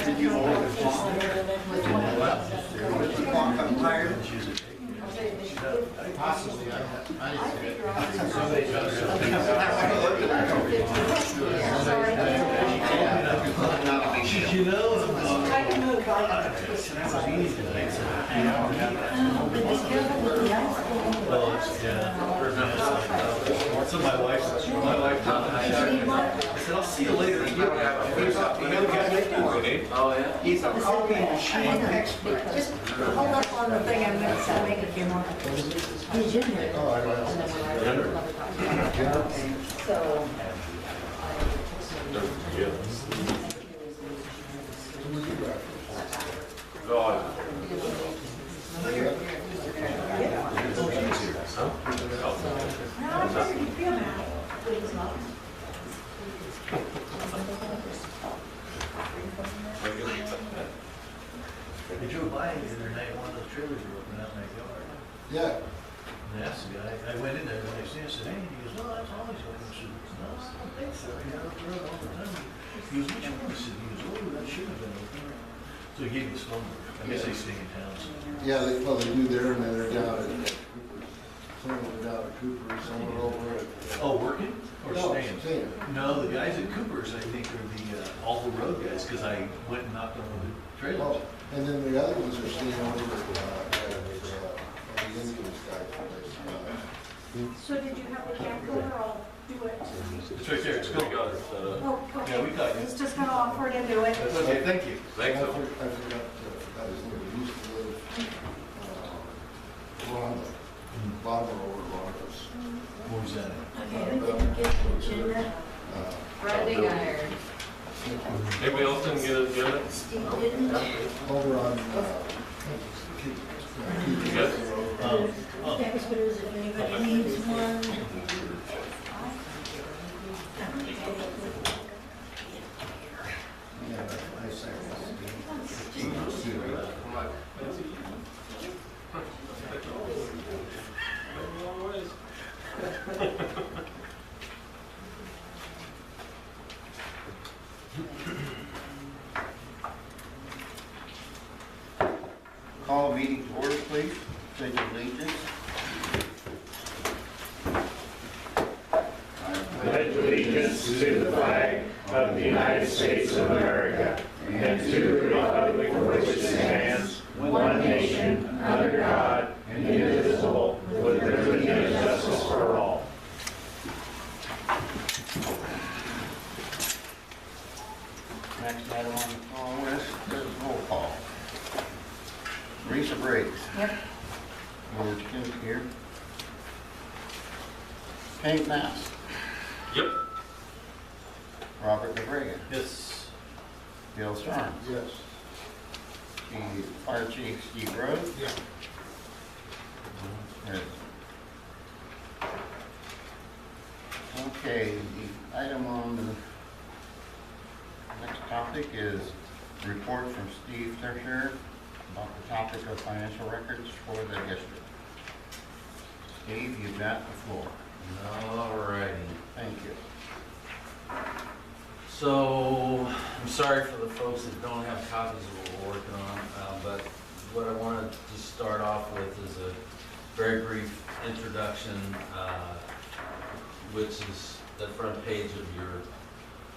Did you possibly, I didn't see it. You know, I can move on. well, so my wife told me, I said, I'll see you later. Oh, yeah? He's a copy machine expert. Just hold up on the thing, I'm gonna start making a few more. He's in there. Oh, I So. How do you feel now? I drove by the other night, one of those trailers were open out in that yard. Yeah. And I asked the guy, I went in there, and I said, I said, hey, he goes, no, that's always open. I said, no, I don't think so. You know, it's around all the time. He goes, which one? I said, he goes, oh, that should have been open. So he gave me his phone number. I guess they stay in town. So. Yeah, well, they do there, and then they're down at somewhere down at Cooper, somewhere over at. Oh, working? Or No, staying? staying. No, the guys at Cooper's, I think, are the all-the road guys, because I went and knocked on the trailers. Oh, and then the other ones are staying over at the Indians guy. So did you have the camera or I'll do it? It's right there, it's cool. Oh, okay. Yeah, we got you. He's just gonna offer to do it. That's okay, thank you. I forgot his name. He used to live, Rhonda, Barbara over Rhonda's. What was that? Okay, we didn't get the agenda. Branding iron. Anybody else didn't get it? Steve didn't. Over on, Yes. Extras, if anybody needs one. Call meeting to order, please. Pledge of allegiance. Pledge allegiance to the flag of the United States of America and to the republic for which it stands, one nation, under God, indivisible, with liberty and justice for all. Next item on the call list is roll call. Teresa Briggs. Yep. George Kent here. Hank Mass. Yep. Robert DeBrega. Yes. Bill Starnes. Yes. The Fire Chief Steve Rhodes. Yeah. Okay, the item on the next topic is a report from Steve Tertier about the topic of financial records for the district. Steve, you've got the floor. Alrighty. Thank you. So, I'm sorry for the folks that don't have copies of what we're working on, but what I want to just start off with is a very brief introduction, which is the front page of your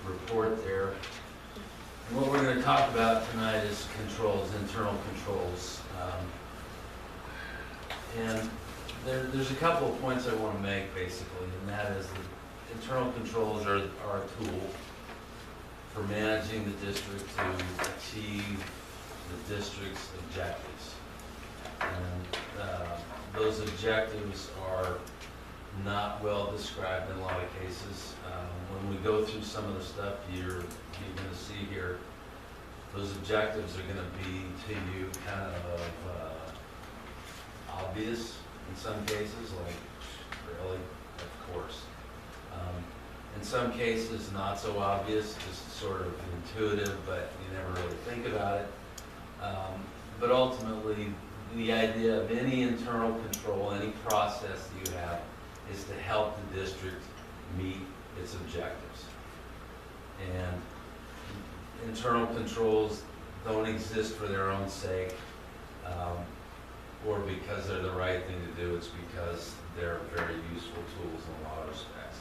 report there. And what we're going to talk about tonight is controls, internal controls. And there's a couple of points I want to make, basically, and that is that internal controls are a tool for managing the district to achieve the district's objectives. And those objectives are not well described in a lot of cases. When we go through some of the stuff you're going to see here, those objectives are going to be to you kind of obvious in some cases, like, really, of course. In some cases, not so obvious, just sort of intuitive, but you never really think about it. But ultimately, the idea of any internal control, any process that you have, is to help the district meet its objectives. And internal controls don't exist for their own sake, or because they're the right thing to do. It's because they're very useful tools in a lot of respects.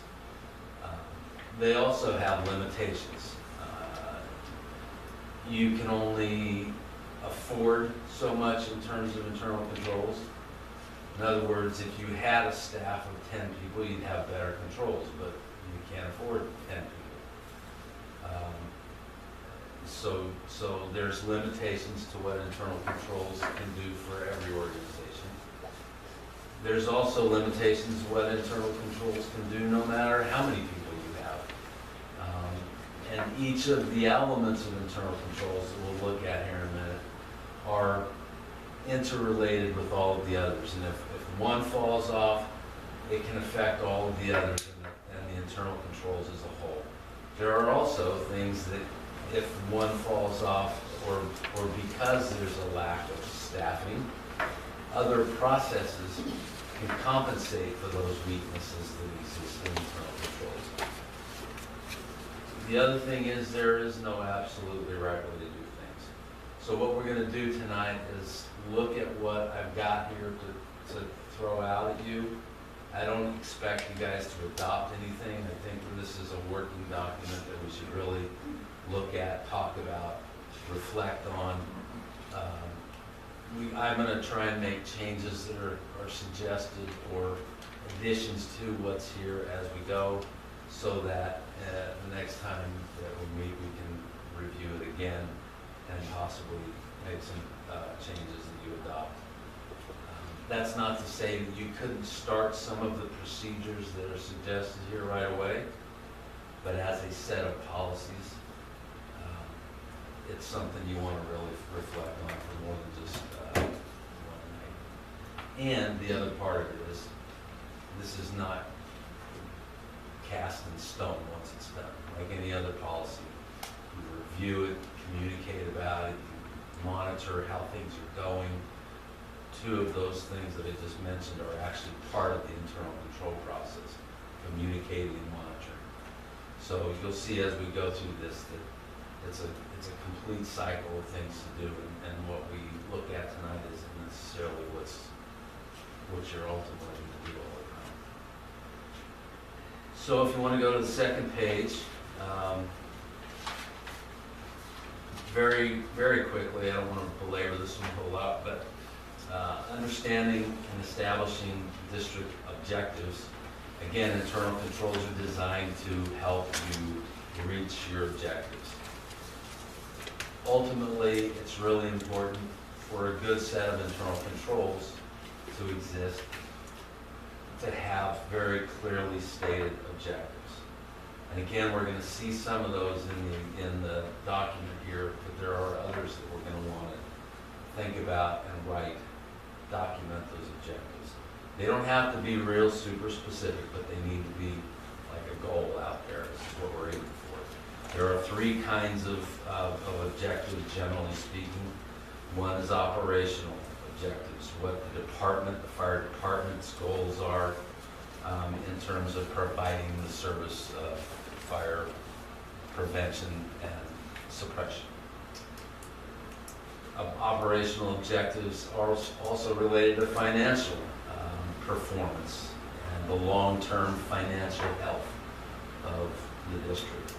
They also have limitations. You can only afford so much in terms of internal controls. In other words, if you had a staff of 10 people, you'd have better controls, but you can't afford 10 people. So there's limitations to what internal controls can do for every organization. There's also limitations to what internal controls can do no matter how many people you have. And each of the elements of internal controls that we'll look at here in a minute are interrelated with all of the others. And if one falls off, it can affect all of the others and the internal controls as a whole. There are also things that if one falls off or because there's a lack of staffing, other processes can compensate for those weaknesses that exist in internal controls. The other thing is there is no absolutely right way to do things. So what we're going to do tonight is look at what I've got here to throw out at you. I don't expect you guys to adopt anything. I think this is a working document that we should really look at, talk about, reflect on. I'm going to try and make changes that are suggested or additions to what's here as we go, so that the next time that we meet, we can review it again and possibly make some changes that you adopt. That's not to say that you couldn't start some of the procedures that are suggested here right away, but as a set of policies, it's something you want to really reflect on for more than just one night. And the other part of it is, this is not cast in stone once it's done. Like any other policy, you review it, communicate about it, you monitor how things are going. Two of those things that I just mentioned are actually part of the internal control process, communicating and monitoring. So you'll see as we go through this that it's a complete cycle of things to do, and what we look at tonight isn't necessarily what you're ultimately going to do all the time. So if you want to go to the second page, very, very quickly, I don't want to belabor this one a whole lot, but understanding and establishing district objectives. Again, internal controls are designed to help you reach your objectives. Ultimately, it's really important for a good set of internal controls to exist, to have very clearly stated objectives. And again, we're going to see some of those in the document here, but there are others that we're going to want to think about and write, document those objectives. They don't have to be real super specific, but they need to be like a goal out there. This is what we're aiming for. There are three kinds of objectives, generally speaking. One is operational objectives, what the department, the fire department's goals are in terms of providing the service of fire prevention and suppression. Operational objectives are also related to financial performance and the long-term financial health of the district.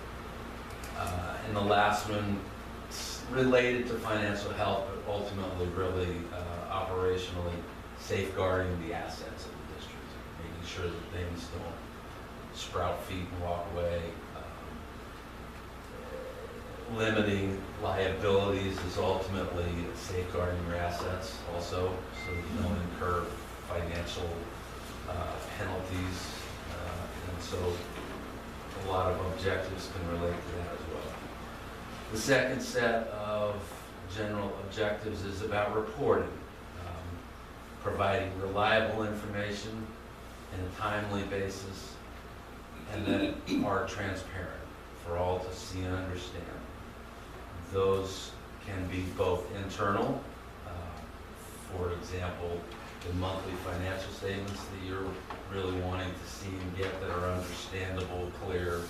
And the last one related to financial health, but ultimately really operationally safeguarding the assets of the district, making sure that things don't sprout feet and walk away. Limiting liabilities is ultimately safeguarding your assets also, so that you don't incur financial penalties. And so a lot of objectives can relate to that as well. The second set of general objectives is about reporting, providing reliable information in a timely basis, and that are transparent for all to see and understand. Those can be both internal, for example, the monthly financial statements that you're really wanting to see and get that are understandable, clear,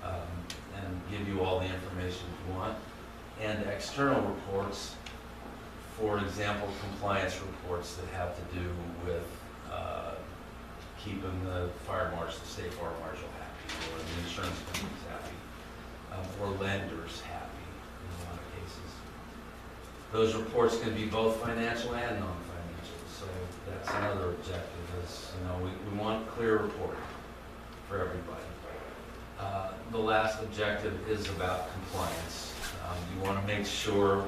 and give you all the information you want. And external reports, for example, compliance reports that have to do with keeping the fire marshal, the state fire marshal happy, or the insurance companies happy, or lenders happy in a lot of cases. Those reports can be both financial and non-financial, so that's another objective is, we want clear reporting for everybody. The last objective is about compliance. You want to make sure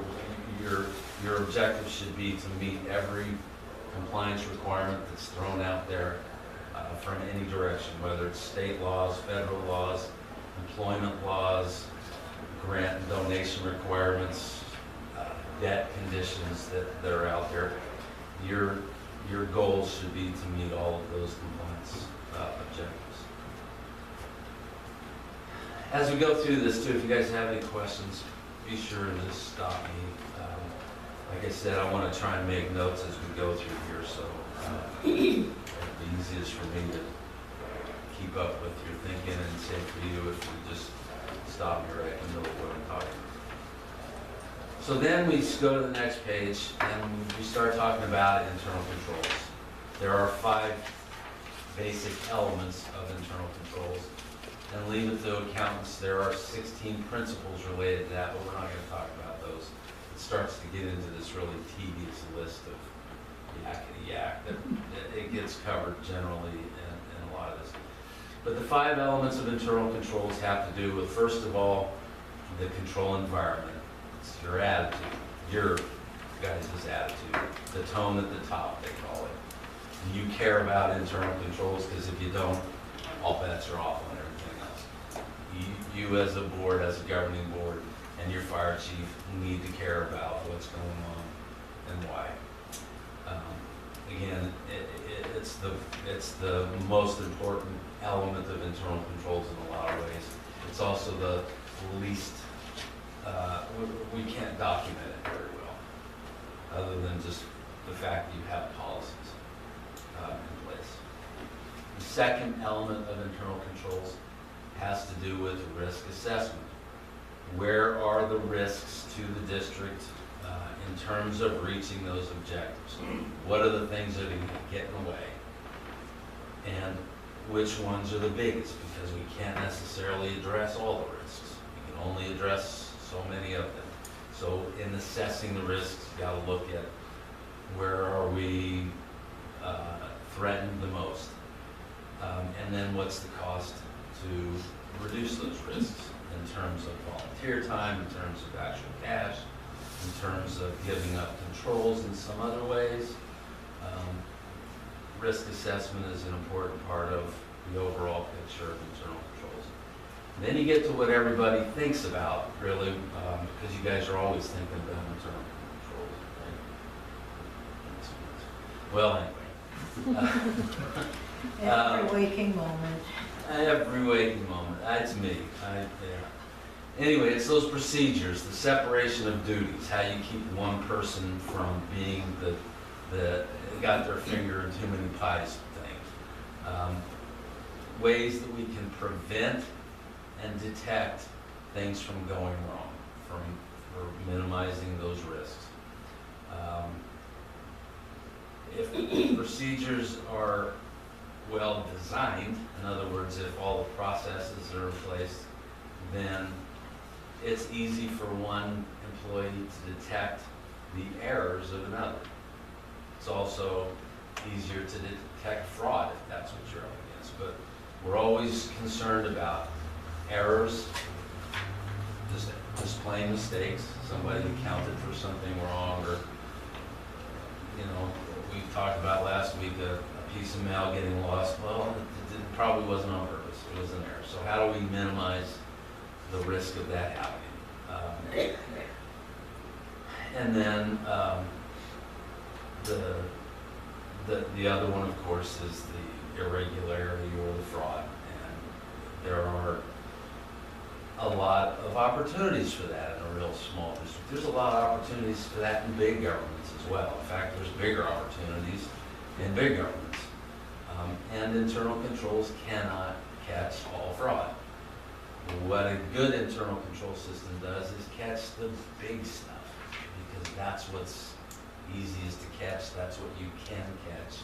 your objective should be to meet every compliance requirement that's thrown out there from any direction, whether it's state laws, federal laws, employment laws, grant and donation requirements, debt conditions that are out there. Your goals should be to meet all of those compliance objectives. As we go through this too, if you guys have any questions, be sure to just stop me. Like I said, I want to try and make notes as we go through here, so it'll be easiest for me to keep up with your thinking, and same for you if you just stop me right in the middle of what I'm talking about. So then we go to the next page and we start talking about internal controls. There are 5 basic elements of internal controls. And leave it to accountants, there are 16 principles related to that, but we're not going to talk about those. It starts to get into this really tedious list of yakety-yak that it gets covered generally in a lot of this. But the 5 elements of internal controls have to do with, first of all, the control environment. It's your attitude, your guys' attitude, the tone at the top, they call it. Do you care about internal controls? Because if you don't, all bets are off on everything else. You as a board, as a governing board, and your fire chief need to care about what's going on and why. Again, it's the most important element of internal controls in a lot of ways. It's also the least, we can't document it very well, other than just the fact that you have policies in place. The second element of internal controls has to do with risk assessment. Where are the risks to the district in terms of reaching those objectives? What are the things that are getting in the way? And which ones are the biggest? Because we can't necessarily address all the risks. We can only address so many of them. So in assessing the risks, you got to look at where are we threatened the most? And then what's the cost to reduce those risks in terms of volunteer time, in terms of actual cash, in terms of giving up controls in some other ways. Risk assessment is an important part of the overall picture of internal controls. And then you get to what everybody thinks about, really, because you guys are always thinking about internal controls, right? Well, anyway. Every waking moment. Every waking moment. That's me. Yeah. Anyway, it's those procedures, the separation of duties, how you keep one person from being the got their finger in too many pies thing. Ways that we can prevent and detect things from going wrong, for minimizing those risks. If the procedures are well designed, in other words, if all the processes are in place, then it's easy for one employee to detect the errors of another. It's also easier to detect fraud if that's what you're up against. But we're always concerned about errors, just plain mistakes. Somebody accounted for something wrong, or we talked about last week a piece of mail getting lost. Well, it probably wasn't on purpose. It was an error. So how do we minimize the risk of that happening? And then the other one, of course, is the irregularity or the fraud. And there are a lot of opportunities for that in a real small district. There's a lot of opportunities for that in big governments as well. In fact, there's bigger opportunities in big governments. And internal controls cannot catch all fraud. What a good internal control system does is catch the big stuff, because that's what's easiest to catch, that's what you can catch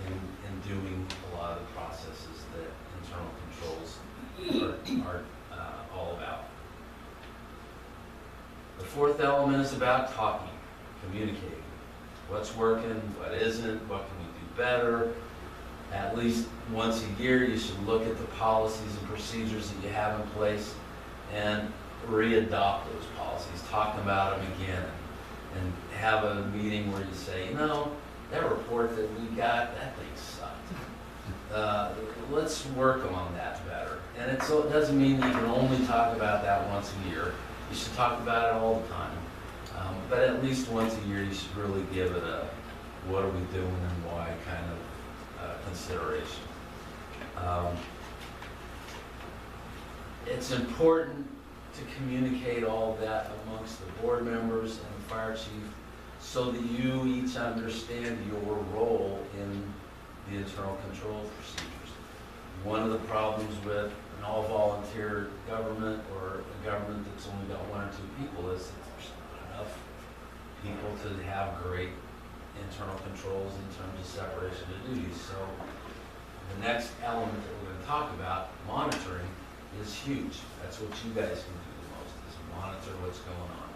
in doing a lot of the processes that internal controls are all about. The fourth element is about talking, communicating. What's working, what isn't, what can we do better? At least once a year, you should look at the policies and procedures that you have in place and re-adopt those policies, talk about them again, and have a meeting where you say, you know, that report that we got, that thing sucked. Let's work on that better. And so it doesn't mean that you can only talk about that once a year. You should talk about it all the time. But at least once a year, you should really give it a what are we doing and why kind of consideration. It's important to communicate all that amongst the board members and the fire chief so that you each understand your role in the internal control procedures. One of the problems with an all-volunteer government or a government that's only got one or two people is that there's not enough people to have great internal controls in terms of separation of duties. So the next element that we're going to talk about, monitoring, is huge. That's what you guys can do the most, is monitor what's going on.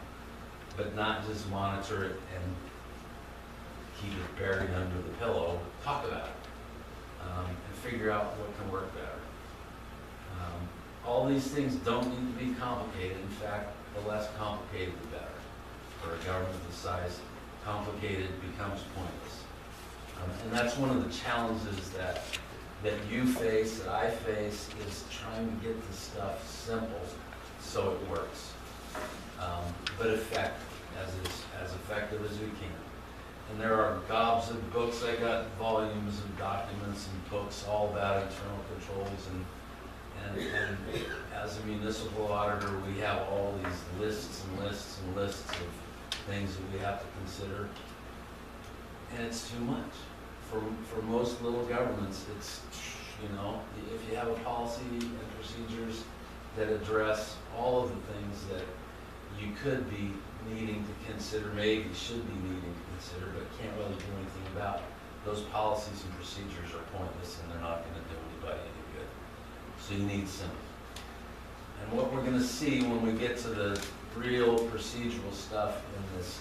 But not just monitor it and keep it buried under the pillow. Talk about it and figure out what can work better. All these things don't need to be complicated. In fact, the less complicated, the better. For a government this size, complicated becomes pointless. And that's one of the challenges that you face, that I face, is trying to get this stuff simple so it works. But effective, as effective as we can. And there are gobs of books. I got volumes of documents and books all about internal controls, and as a municipal auditor, we have all these lists and lists and lists of things that we have to consider, and it's too much. For most little governments, it's, you know, if you have a policy and procedures that address all of the things that you could be needing to consider, maybe should be needing to consider, but can't really do anything about, those policies and procedures are pointless and they're not going to do anybody any good. So you need simple. And what we're going to see when we get to the real procedural stuff in this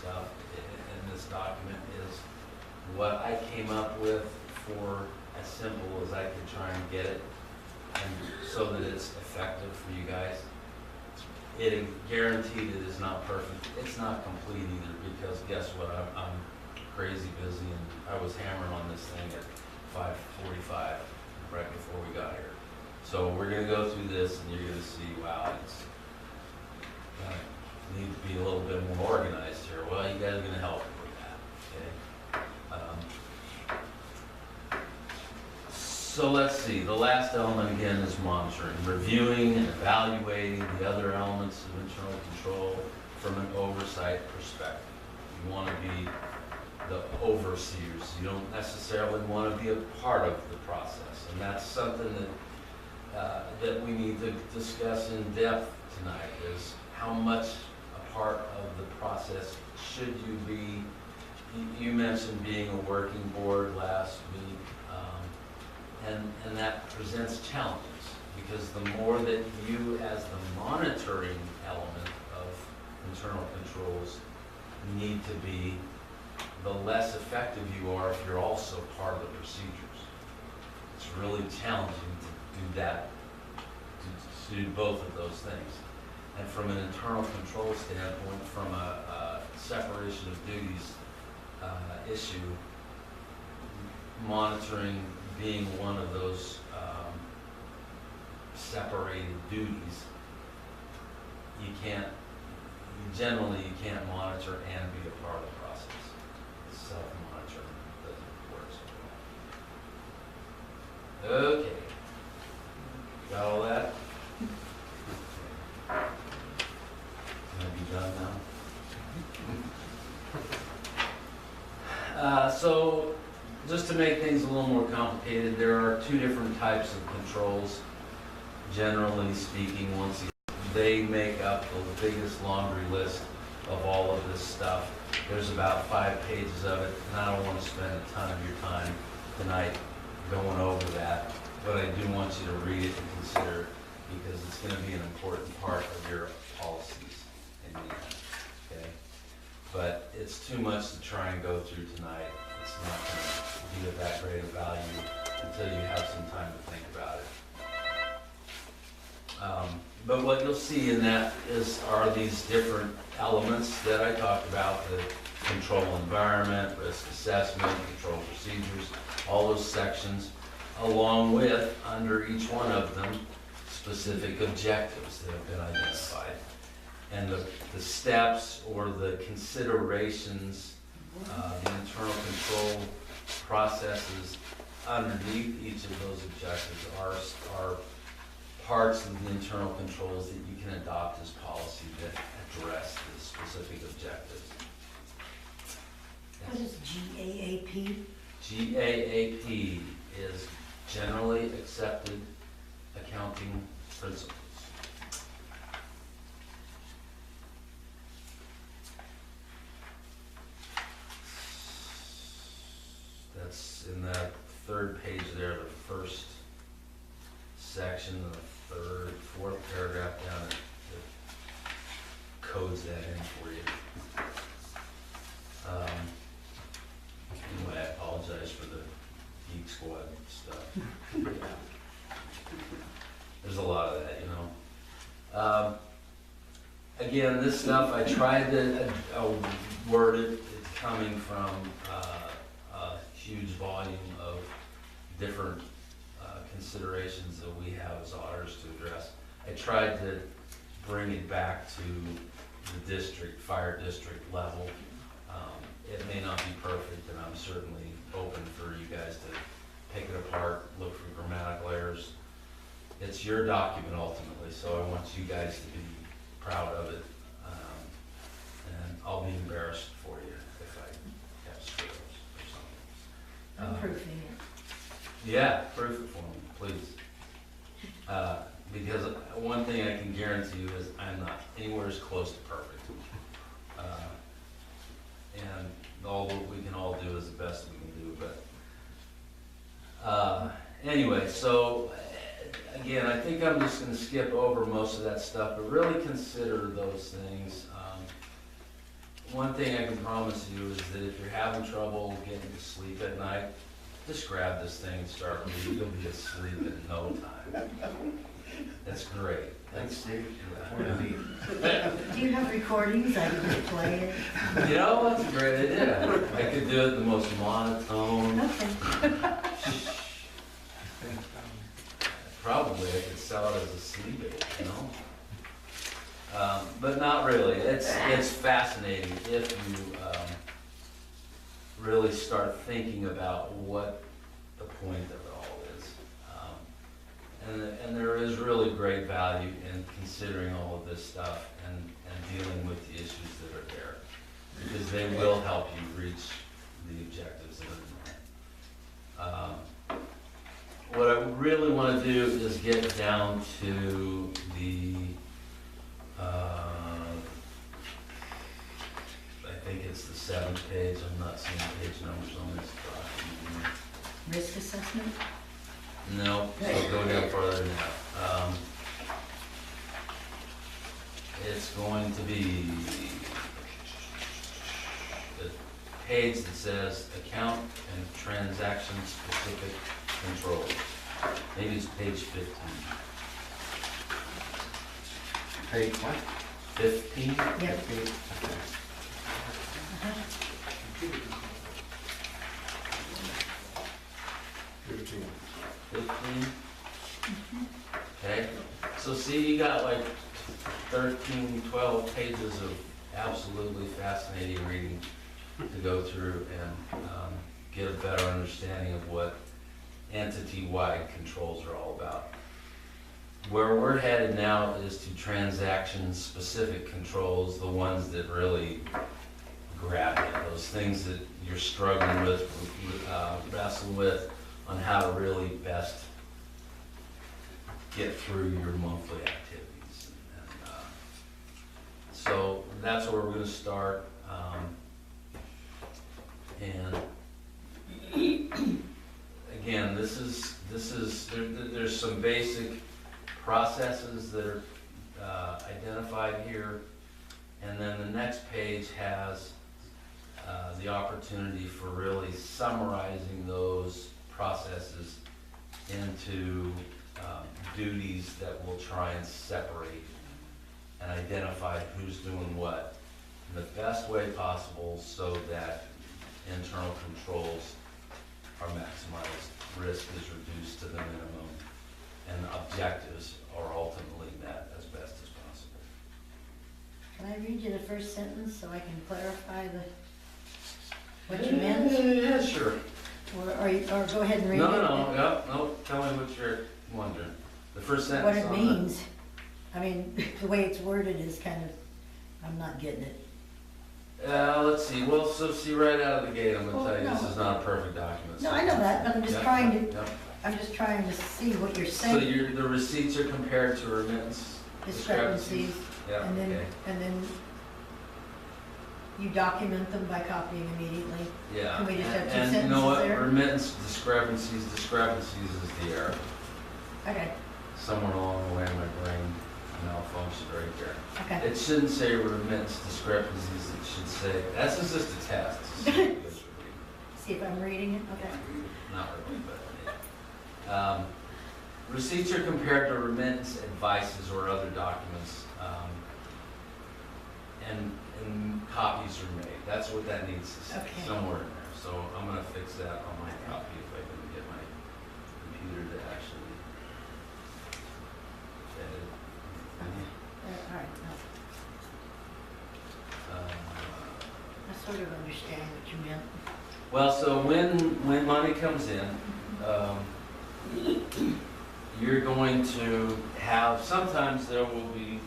document is what I came up with for as simple as I could try and get it, and so that it's effective for you guys. It guaranteed it is not perfect. It's not complete either, because guess what? I'm crazy busy, and I was hammering on this thing at 5:45 right before we got here. So we're going to go through this, and you're going to see, wow, it's need to be a little bit more organized here. Well, you guys are going to help with that, okay? So let's see. The last element, again, is monitoring, reviewing and evaluating the other elements of internal control from an oversight perspective. You want to be the overseers. You don't necessarily want to be a part of the process, and that's something that we need to discuss in depth tonight, is how much a part of the process should you be. You mentioned being a working board last week, and that presents challenges, because the more that you, as the monitoring element of internal controls, need to be, the less effective you are if you're also part of the procedures. It's really challenging to do that, to do both of those things. And from an internal control standpoint, from a separation of duties issue, monitoring being one of those separated duties, generally you can't monitor and be a part of the process. Self-monitoring doesn't work so well. Okay. Got all that? Can I be done now? So, just just to make things a little more complicated, there are two different types of controls. Generally speaking, once again, they make up the biggest laundry list of all of this stuff. There's about 5 pages of it, and I don't want to spend a ton of your time tonight going over that, but I do want you to read it and consider it, because it's going to be an important part of your policies in the end, okay? But it's too much to try and go through tonight. It's not going to be of that great of value until you have some time to think about it. But what you'll see in that are these different elements that I talked about: the control environment, risk assessment, control procedures, all those sections, along with, under each one of them, specific objectives that have been identified. And the steps or the considerations, the internal control processes underneath each of those objectives are parts of the internal controls that you can adopt as policy that address the specific objectives. What is GAAP? GAAP is generally accepted accounting principles. That's in that 3rd page there, the 1st section, the 3rd, 4th paragraph down, it codes that in for you. Anyway, I apologize for the Geek Squad stuff. There's a lot of that, you know. Again, this stuff, I tried to word it. It's coming from a huge volume of different considerations that we have as auditors to address. I tried to bring it back to the district, fire district level. It may not be perfect, and I'm certainly open for you guys to pick it apart, look for grammatical errors. It's your document ultimately, so I want you guys to be proud of it. And I'll be embarrassed for you if I have screw-ups or something. I'm proofing it. Yeah, proof it for me, please. Because one thing I can guarantee you is I'm not anywhere as close to perfect. And all that we can all do is the best we can do. But anyway, so again, I think I'm just going to skip over most of that stuff, but really consider those things. One thing I can promise you is that if you're having trouble getting to sleep at night, just grab this thing and start reading. You'll be asleep in no time. That's great. Thanks, Steve. Do you have recordings I can play it? You know, that's a great idea. I could do it in the most monotone. Okay. Probably I could sell it as a sleep aid, you know? But not really. It's fascinating if you really start thinking about what the point of it all is. And there is really great value in considering all of this stuff and dealing with the issues that are there, because they will help you reach the objectives that are in there. What I really want to do is get down to the, I think it's the 7th page. I'm not seeing page numbers on this document. Risk assessment? No, so go down further than that. It's going to be the page that says account and transaction specific controls. Maybe it's page 15. Page what? 15? Yep. Okay. $15. 15? Okay, so see, you got like 13, 12 pages of absolutely fascinating reading to go through and get a better understanding of what entity-wide controls are all about. Where we're headed now is to transaction-specific controls, the ones that really grab you, those things that you're struggling with, wrestling with on how to really best get through your monthly activities. And, so that's where we're gonna start. And again, there's some basic processes that are identified here. And then the next page has the opportunity for really summarizing those processes into duties that will try and separate and identify who's doing what in the best way possible so that internal controls are maximized, risk is reduced to the minimum, and objectives are ultimately met as best as possible. Can I read you the first sentence so I can clarify what you meant? Yeah, sure. Or go ahead and read it. No, tell me what you're wondering. The first What sentence it on the. means. I mean, the way it's worded is kind of, I'm not getting it. Let's see, well, so see right out of the gate, I'm gonna Well, tell you, this no. is not a perfect document. No, I know that, but Yep. I'm just trying to see what you're So saying. the receipts are compared to remittance Discrepancies, Yeah, and then, okay, and then you document them by copying immediately. yeah. Can we just have two And you know what, sentences there? remittance discrepancies is the error. Okay, Somewhere along the way, my brain malfunctioned right there. okay. It shouldn't say remittance discrepancies, it should say, that's just a test. to see if you guys are reading. See if I'm reading it, okay. Not really, but, yeah. Receipts are compared to remittance advices or other documents, and copies are made. That's what that needs to say, Okay. somewhere in there. So I'm gonna fix that on my copy if I can get my computer to actually edit. All right, no, Uh, I sort of understand what you meant. Well, so when money comes in, you're going to have, sometimes there will be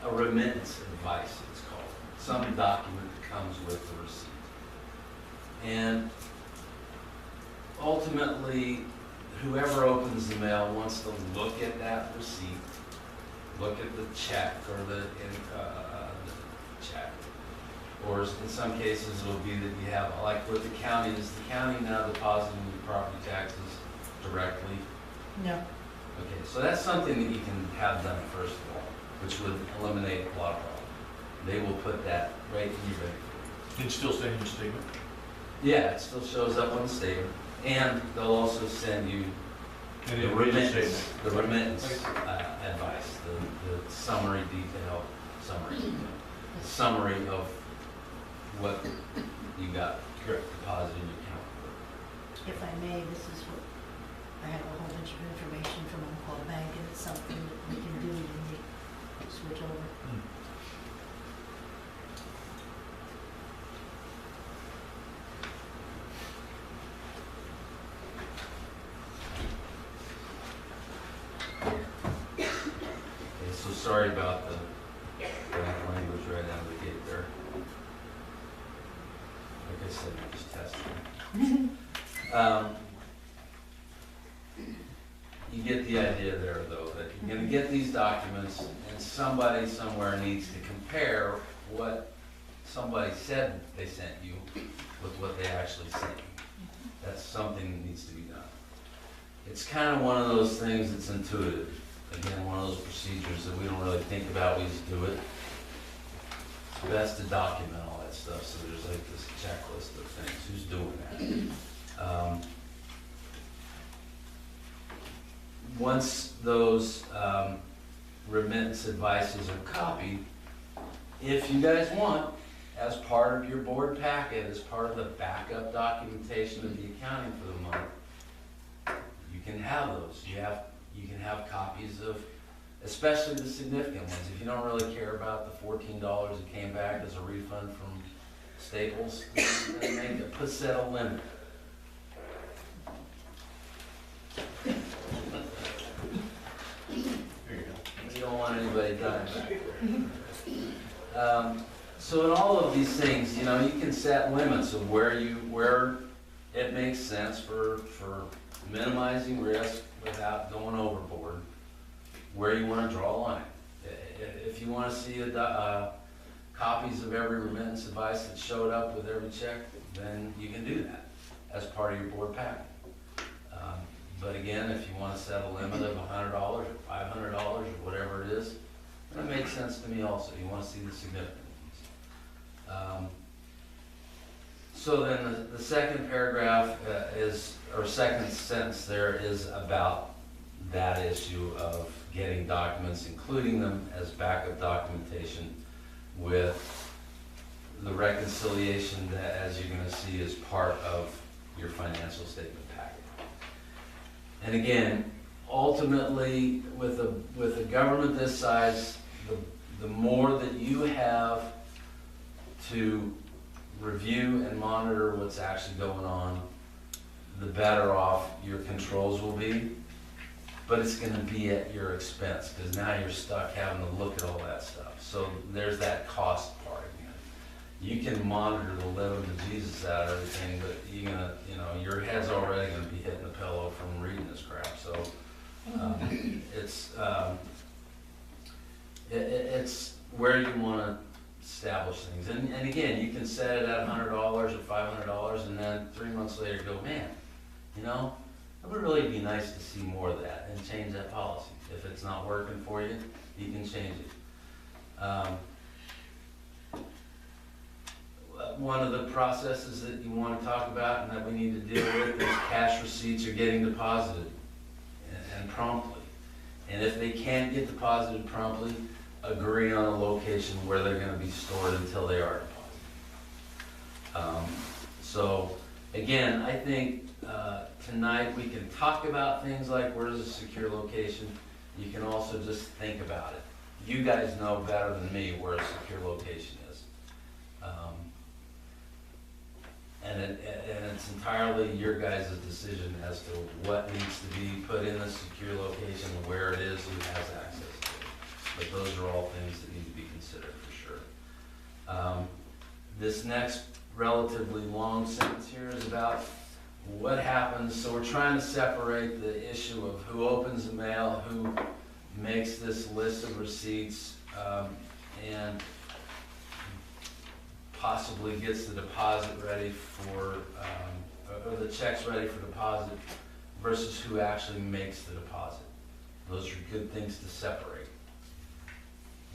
a remittance advice, it's called. Some document that comes with the receipt. And ultimately, whoever opens the mail wants to look at that receipt, look at the check or the check. Or in some cases, it'll be that you have, like with the county, is the county now depositing the property taxes directly? No, Okay, so that's something that you can have done first of all, which would eliminate a lot of problems. They will put that right in your bank. It's still saying your statement? Yeah, it still shows up on the statement, and they'll also send you And the it'll be the remittance, statement. the remittance advice, the summary detail, the summary of what you got deposited in your account. if I may, this is what, I have a whole bunch of information from Umpqua Bank, and it's something that we can do when we switch over. Okay, so sorry about the bad language right out of the gate there. Like I said, I'm just testing. You get the idea there, though, that you're gonna get these documents, and somebody somewhere needs to compare what somebody said they sent you with what they actually sent you. That's something that needs to be done. It's kind of one of those things that's intuitive. Again, one of those procedures that we don't really think about, we just do it. It's best to document all that stuff, so there's like this checklist of things, who's doing that. Once those remittance advices are copied, if you guys want, as part of your board packet, as part of the backup documentation of the accounting for the month, you can have those. You can have copies of, especially the significant ones. If you don't really care about the $14 that came back as a refund from Staples, then set a limit. dime back. So in all of these things, you know, you can set limits of where it makes sense for minimizing risk without going overboard, where you want to draw a line. If you want to see copies of every remittance advice that showed up with every check, then you can do that as part of your board packet. But again, if you want to set a limit of $100 or $500 or whatever it is, that makes sense to me also. You want to see the significant ones. So then the second paragraph or second sentence there is about that issue of getting documents, including them as backup documentation with the reconciliation that, as you're going to see, is part of your financial statement packet. And again, ultimately, with a government this size, the more that you have to review and monitor what's actually going on, the better off your controls will be. But it's going to be at your expense, because now you're stuck having to look at all that stuff. So there's that cost part again. You can monitor the living bejesus out of everything, but you're gonna, you know, your head's already going to be hitting the pillow from reading this crap. So it's where you want to establish things. And again, you can set it at $100 or $500, and then 3 months later go, man, you know, it would really be nice to see more of that, and change that policy. If it's not working for you, you can change it. One of the processes that you want to talk about and that we need to deal with is cash receipts are getting deposited and promptly. And if they can't get deposited promptly, agree on a location where they're going to be stored until they are deposited. So again, I think tonight we can talk about things like where's a secure location. You can also just think about it. You guys know better than me where a secure location is. And it's entirely your guys' decision as to what needs to be put in a secure location, where it is, who has access to it. But those are all things that need to be considered for sure. This next relatively long sentence here is about what happens. So we're trying to separate the issue of who opens the mail, who makes this list of receipts, and possibly gets the deposit ready for, or the checks ready for deposit, versus who actually makes the deposit. Those are good things to separate.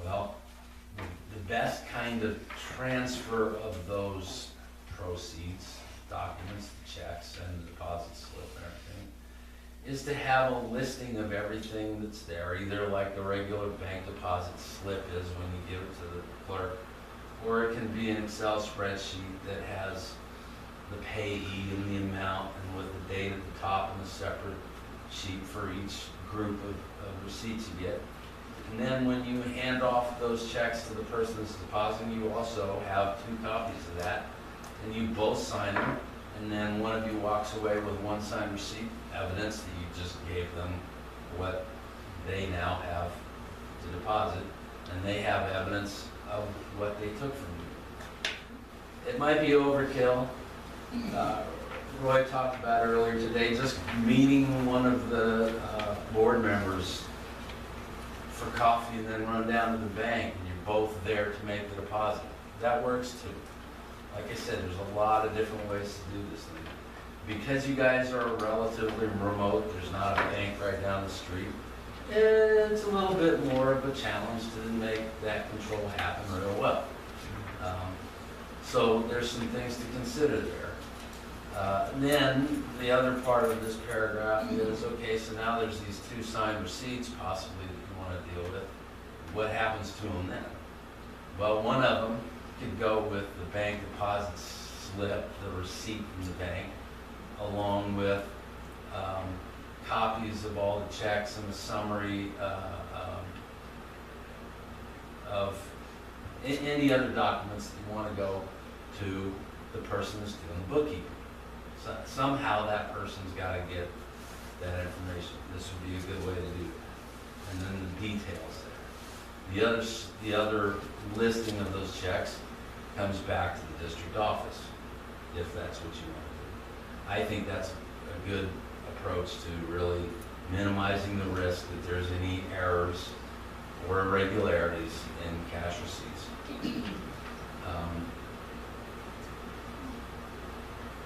Well, the best kind of transfer of those proceeds, documents, the checks, and the deposit slip and everything, is to have a listing of everything that's there, either like the regular bank deposit slip is when you give it to the clerk, or it can be an Excel spreadsheet that has the payee and the amount, and with the date at the top, and a separate sheet for each group of receipts you get. And then when you hand off those checks to the person that's depositing, you also have 2 copies of that, and you both sign them, and then one of you walks away with one signed receipt, evidence that you just gave them what they now have to deposit, and they have evidence of what they took from you. It might be overkill. Roy talked about earlier today, just meeting one of the board members for coffee and then run down to the bank, and you're both there to make the deposit. That works too. Like I said, there's a lot of different ways to do this thing. Because you guys are relatively remote, there's not a bank right down the street, it's a little bit more of a challenge to make that control happen real well. So there's some things to consider there. Then the other part of this paragraph is, okay, so now there's these 2 signed receipts possibly that you want to deal with. What happens to them then? Well, one of them could go with the bank deposit slip, the receipt from the bank, along with copies of all the checks and a summary of any other documents that you want to go to the person who's doing the bookkeeping. So somehow that person's got to get that information. This would be a good way to do that. And then the details there. The other listing of those checks comes back to the district office, if that's what you want to do. I think that's a good approach to really minimizing the risk that there's any errors or irregularities in cash receipts.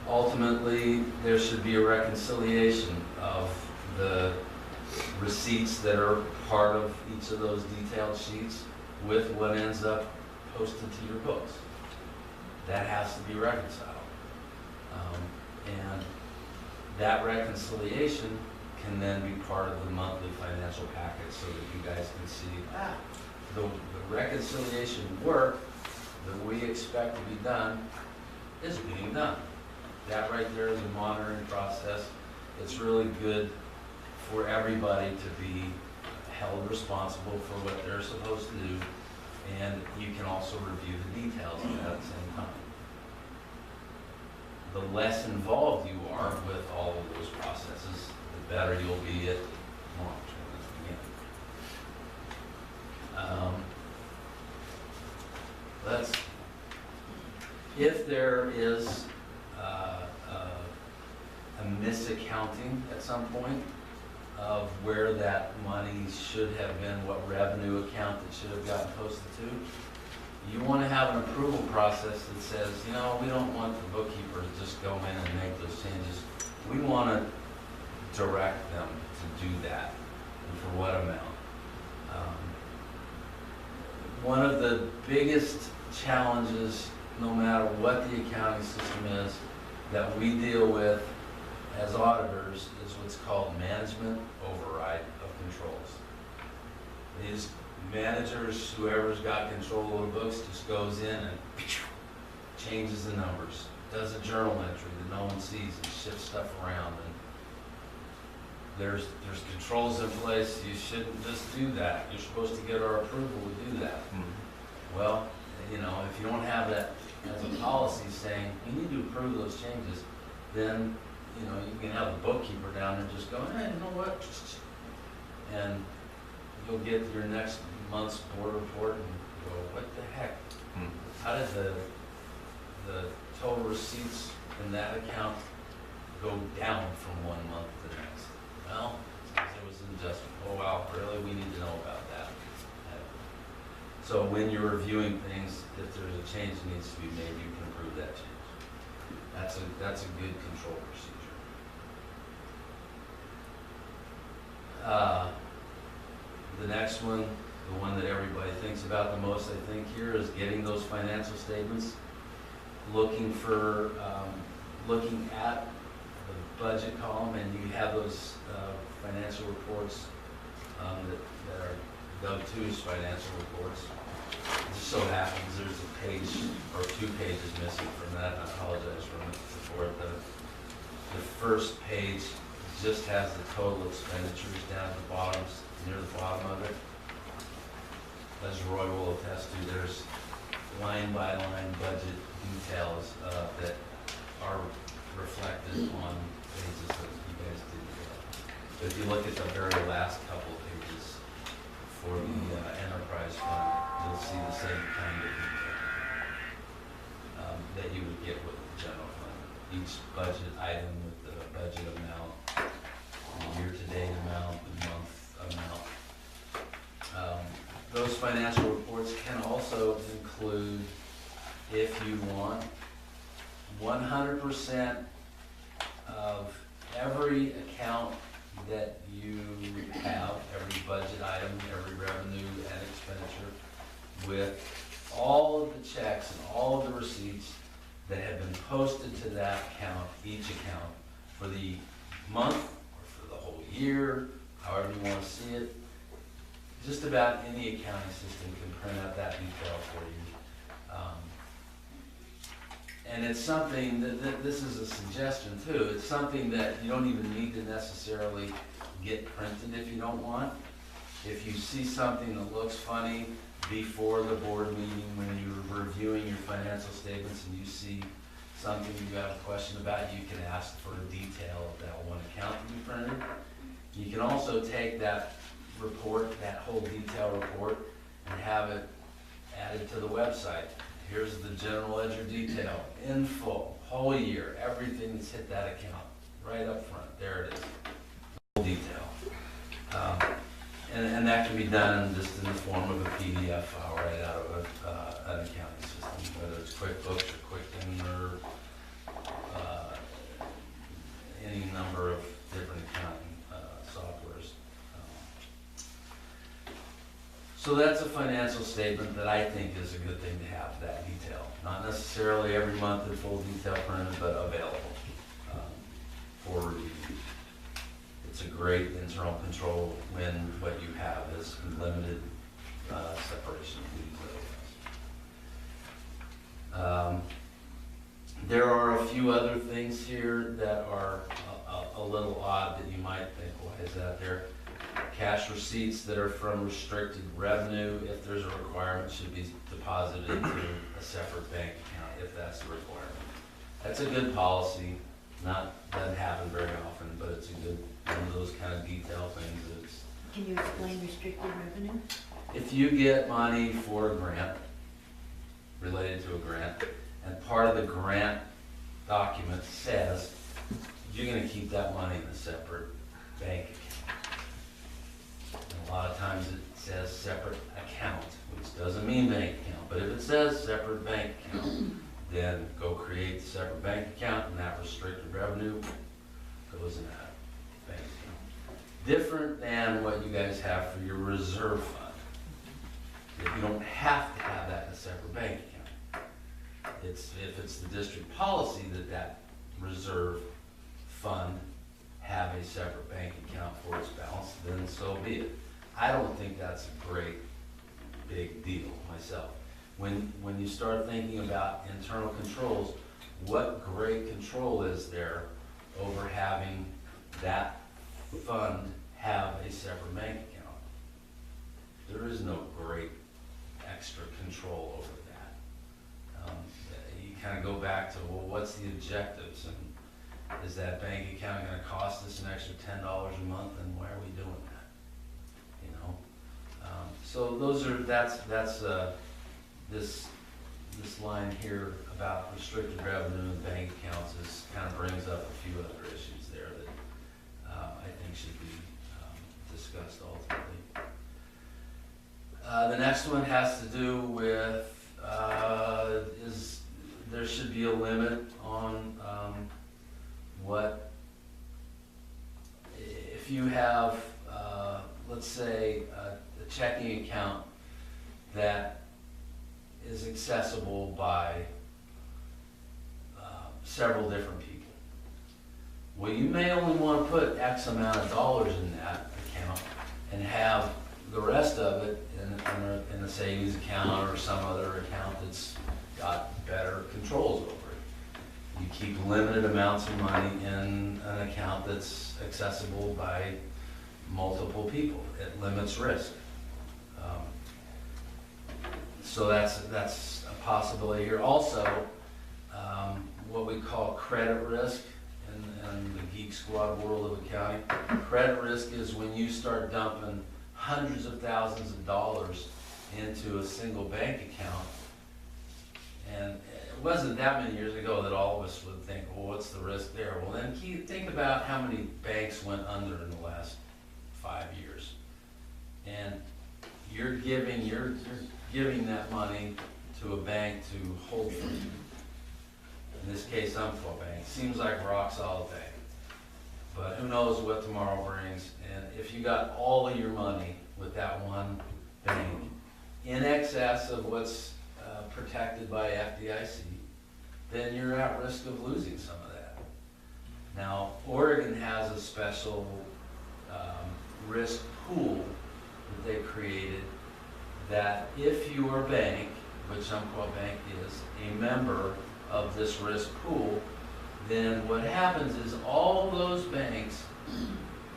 Ultimately, there should be a reconciliation of the receipts that are part of each of those detailed sheets with what ends up posted to your books. That has to be reconciled. And that reconciliation can then be part of the monthly financial package so that you guys can see, the reconciliation work that we expect to be done is being done. That right there is a monitoring process. It's really good for everybody to be held responsible for what they're supposed to do, and you can also review the details of that at the same time. The less involved you are with all of those processes, the better you'll be at monitoring at the beginning. If there is a misaccounting at some point of where that money should have been, what revenue account it should have gotten posted to, you want to have an approval process that says, you know, we don't want the bookkeeper to just go in and make those changes. We want to direct them to do that, and for what amount. One of the biggest challenges, no matter what the accounting system is, that we deal with as auditors is what's called management override of controls. These managers, whoever's got control of the books, just goes in and changes the numbers, does a journal entry that no one sees, and shifts stuff around. And there's controls in place. You shouldn't just do that. You're supposed to get our approval to do that. Well, you know, if you don't have that as a policy saying you need to approve those changes, then you know you can have the bookkeeper down there just going, hey, you know what? And you'll get your next month's board report and go, what the heck? How did the total receipts in that account go down from one month to the next? Well, it was an adjustment. Oh wow, really? We need to know about that. So when you're reviewing things, if there's a change that needs to be made, you can approve that change. That's a good control procedure. The next one, the one that everybody thinks about the most, I think, here is getting those financial statements, looking at the budget column, and you have those financial reports that are go-to's financial reports. It just so happens there's a page or 2 pages missing from that. I apologize for it. The first page just has the total expenditures down at the bottom, near the bottom of it. As Roy will attest to, there's line-by-line budget details that are reflected on pages that you guys did. But if you look at the very last couple of pages for the enterprise fund, you'll see the same kind of detail that you would get with the general fund. Each budget item with the budget amount, the year-to-date amount, the month amount. Those financial reports can also include, if you want, 100% of every account that you have, every budget item, every revenue and expenditure, with all of the checks and all of the receipts that have been posted to that account, each account, for the month or for the whole year, however you want to see it. Just about any accounting system can print out that detail for you. And it's something that this is a suggestion too. It's something that you don't even need to necessarily get printed if you don't want. If you see something that looks funny before the board meeting when you're reviewing your financial statements and you see something you have a question about, you can ask for a detail of that one account to be printed. You can also take that report, that whole detail report, and have it added to the website. Here's the general ledger detail, in full, whole year, everything that's hit that account, right up front, there it is, full detail. And that can be done just in the form of a PDF file right out of an accounting system, whether it's QuickBooks or Quicken or any number of different accounting softwares. So that's a financial statement that I think is a good thing to have, that detail. Not necessarily every month in full detail printed, but available for review. It's a great internal control when what you have is limited separation of duties. There are a few other things here that are a little odd that you might think, why is that there? Cash receipts that are from restricted revenue, if there's a requirement, should be deposited into a separate bank account if that's the requirement. That's a good policy. Doesn't happen very often, but it's a good, one of those kind of detail things that's. Can you explain restricted revenue? If you get money for a grant, related to a grant, and part of the grant document says you're gonna keep that money in a separate bank account. And a lot of times it says separate account, which doesn't mean bank account, but if it says separate bank account, then go create the separate bank account, and that restricted revenue goes in that bank account. Different than what you guys have for your reserve fund. You don't have to have that in a separate bank account. If it's the district policy that reserve fund have a separate bank account for its balance, then so be it. I don't think that's a great big deal myself. When you start thinking about internal controls, what great control is there over having that fund have a separate bank account? There is no great extra control over that. You kind of go back to, well, what's the objectives, and is that bank account going to cost us an extra $10 a month, and why are we doing that? You know, so this line here about restricted revenue and bank accounts kind of brings up a few other issues there that I think should be discussed ultimately. The next one has to do with there should be a limit on what if you have let's say a checking account that is accessible by several different people. Well, you may only want to put X amount of dollars in that account and have the rest of it in a savings account or some other account that's got better controls over it. You keep limited amounts of money in an account that's accessible by multiple people. It limits risk. So that's a possibility here. Also, what we call credit risk in the Geek Squad world of accounting. Credit risk is when you start dumping hundreds of thousands of dollars into a single bank account. And it wasn't that many years ago that all of us would think, well, what's the risk there? Well, then think about how many banks went under in the last 5 years. And you're giving that money to a bank to hold for you. In this case, Umpqua Bank. Seems like a rock solid bank. But who knows what tomorrow brings. And if you got all of your money with that one bank in excess of what's protected by FDIC, then you're at risk of losing some of that. Now, Oregon has a special risk pool that they created that if your bank, which Umpqua Bank is, a member of this risk pool, then what happens is all those banks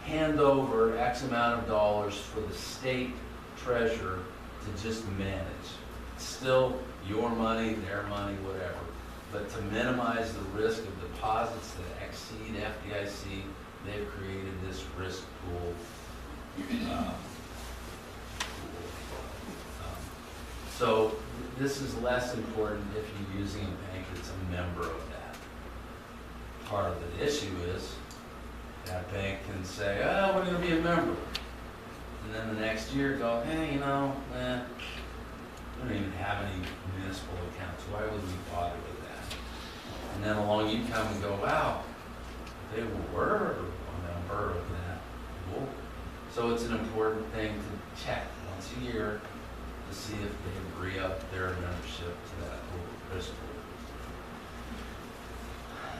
hand over X amount of dollars for the state treasurer to just manage. Still your money, their money, whatever. But to minimize the risk of deposits that exceed FDIC, they've created this risk pool So this is less important if you're using a bank that's a member of that. Part of the issue is that bank can say, oh, we're gonna be a member. And then the next year go, hey, we don't even have any municipal accounts. Why would we bother with that? And then along you come and go, wow, they were a member of that. Cool. So it's an important thing to check once a year to see if they re-up their membership to that risk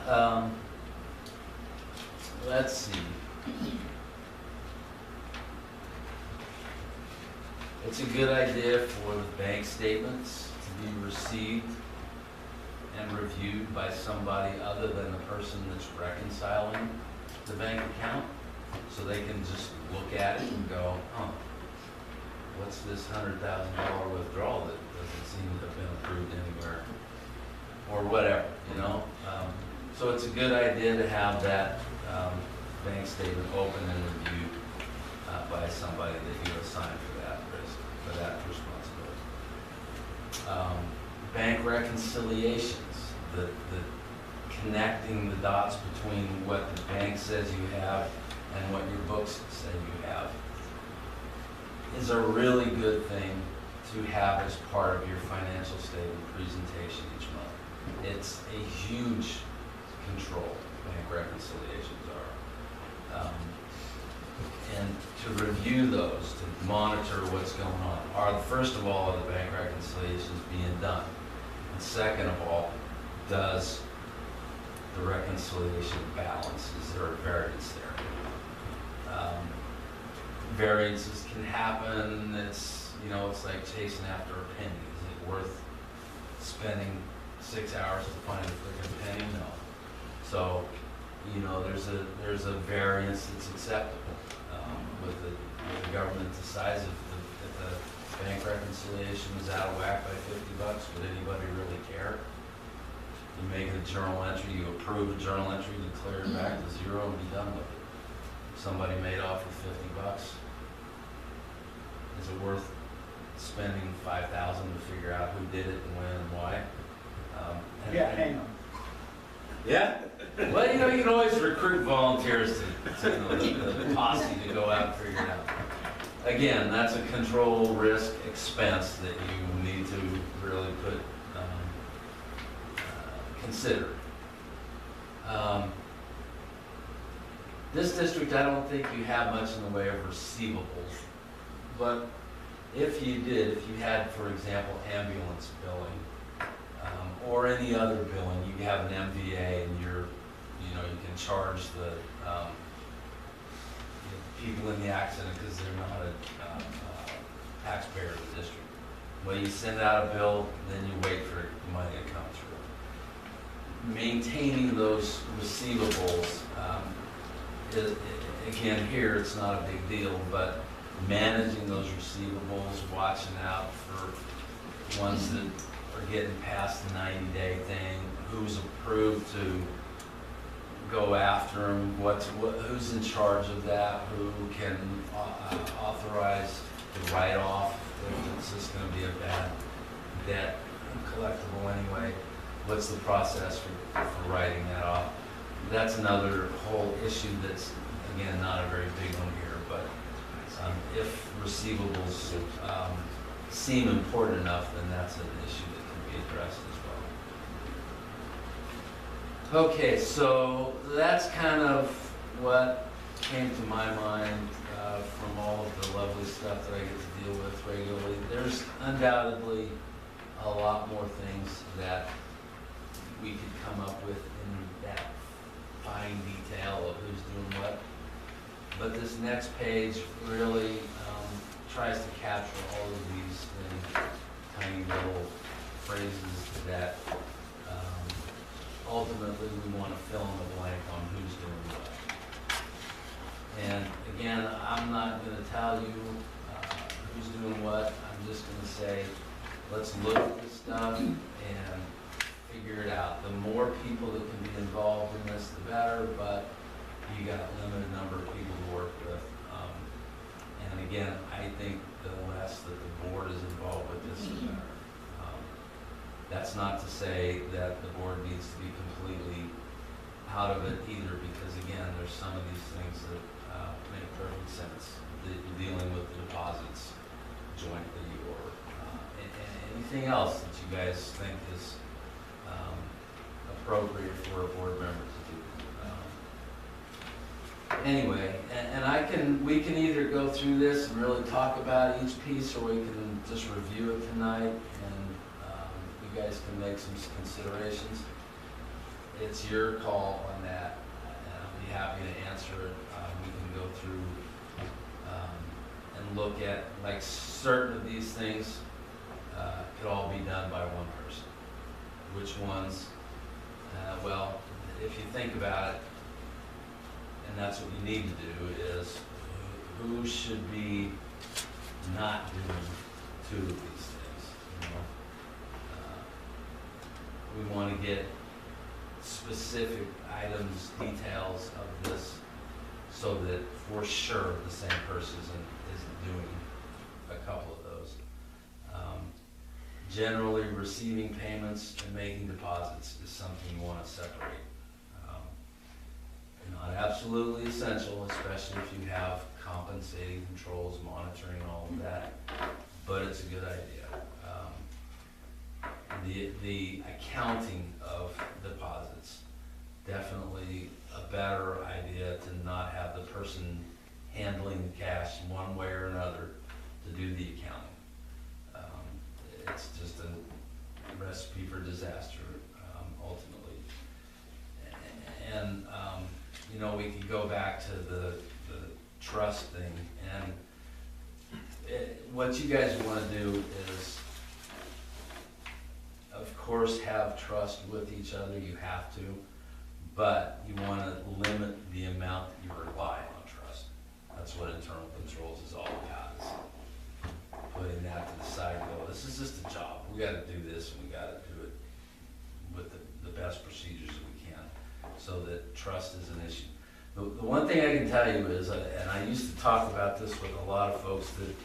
pool. Let's see. It's a good idea for the bank statements to be received and reviewed by somebody other than the person that's reconciling the bank account. So they can just look at it and go, oh, what's this $100,000 withdrawal that doesn't seem to have been approved anywhere? Or whatever, So it's a good idea to have that bank statement open and reviewed by somebody that you assign for that risk, for that responsibility. Bank reconciliations, the connecting the dots between what the bank says you have and what your books say you have is a really good thing to have as part of your financial statement presentation each month. It's a huge control, bank reconciliations are. And to review those, to monitor what's going on. Are, first of all, are the bank reconciliations being done? And second of all, does the reconciliation balance? Is there a variance there? Variances can happen. It's like chasing after a penny. Is it worth spending 6 hours to find a freaking penny? No. So, there's a variance that's acceptable. With the government decides if the bank reconciliation is out of whack by $50, would anybody really care? You make a journal entry, you approve a journal entry, declare it back to zero, and be done with it. Somebody made off with $50. Is it worth spending $5,000 to figure out who did it and when and why? Hang on. Yeah? Well, you can always recruit volunteers to the posse to go out and figure it out. Again, that's a control risk expense that you need to really consider. This district, I don't think you have much in the way of receivables, but if you had, for example, ambulance billing, or any other billing, you have an MVA and you can charge the people in the accident because they're not a taxpayer of the district. Well, you send out a bill, then you wait for the money to come through. Maintaining those receivables, again, here it's not a big deal, but managing those receivables, watching out for ones that are getting past the 90-day thing, who's approved to go after them, who's in charge of that, who can authorize the write-off if it's just going to be a bad debt, collectible anyway. What's the process for writing that off? That's another whole issue that's, again, not a very big one here, but if receivables seem important enough, then that's an issue that can be addressed as well. Okay, so that's kind of what came to my mind from all of the lovely stuff that I get to deal with regularly. There's undoubtedly a lot more things that we could come up with in that fine detail of who's doing what. But this next page really tries to capture all of these tiny little phrases that ultimately we want to fill in the blank on who's doing what. And again, I'm not going to tell you who's doing what. I'm just going to say, let's look at this stuff and figure it out. The more people that can be involved in this, the better, but you got a limited number of people to work with. And again, I think the less that the board is involved with this, this. That's not to say that the board needs to be completely out of it either, because again, there's some of these things that make perfect sense. Dealing with the deposits jointly, or anything else that you guys think is appropriate for a board member to do. Anyway, we can either go through this and really talk about each piece, or we can just review it tonight, and you guys can make some considerations. It's your call on that, and I'll be happy to answer it. We can go through and look at, like, certain of these things could all be done by one person. Which ones? Well, if you think about it, and that's what you need to do, is who should be not doing two of these things, you know? We want to get specific items, details of this, so that for sure the same person isn't doing a couple of those. Generally, receiving payments and making deposits is something you want to separate. Not absolutely essential, especially if you have compensating controls, monitoring, all of that, but it's a good idea. The accounting of deposits, definitely a better idea to not have the person handling the cash one way or another to do the accounting. It's just a recipe for disaster, ultimately. And you know, we could go back to the trust thing, and what you guys want to do is, of course, have trust with each other. You have to, but you want to limit the amount you rely on trust. That's what internal controls is all about, is putting that to the side and go, this is just a job. We got to do this, and we got to do it with the best procedures that we can, so that trust is an issue. The one thing I can tell you is, and I used to talk about this with a lot of folks, that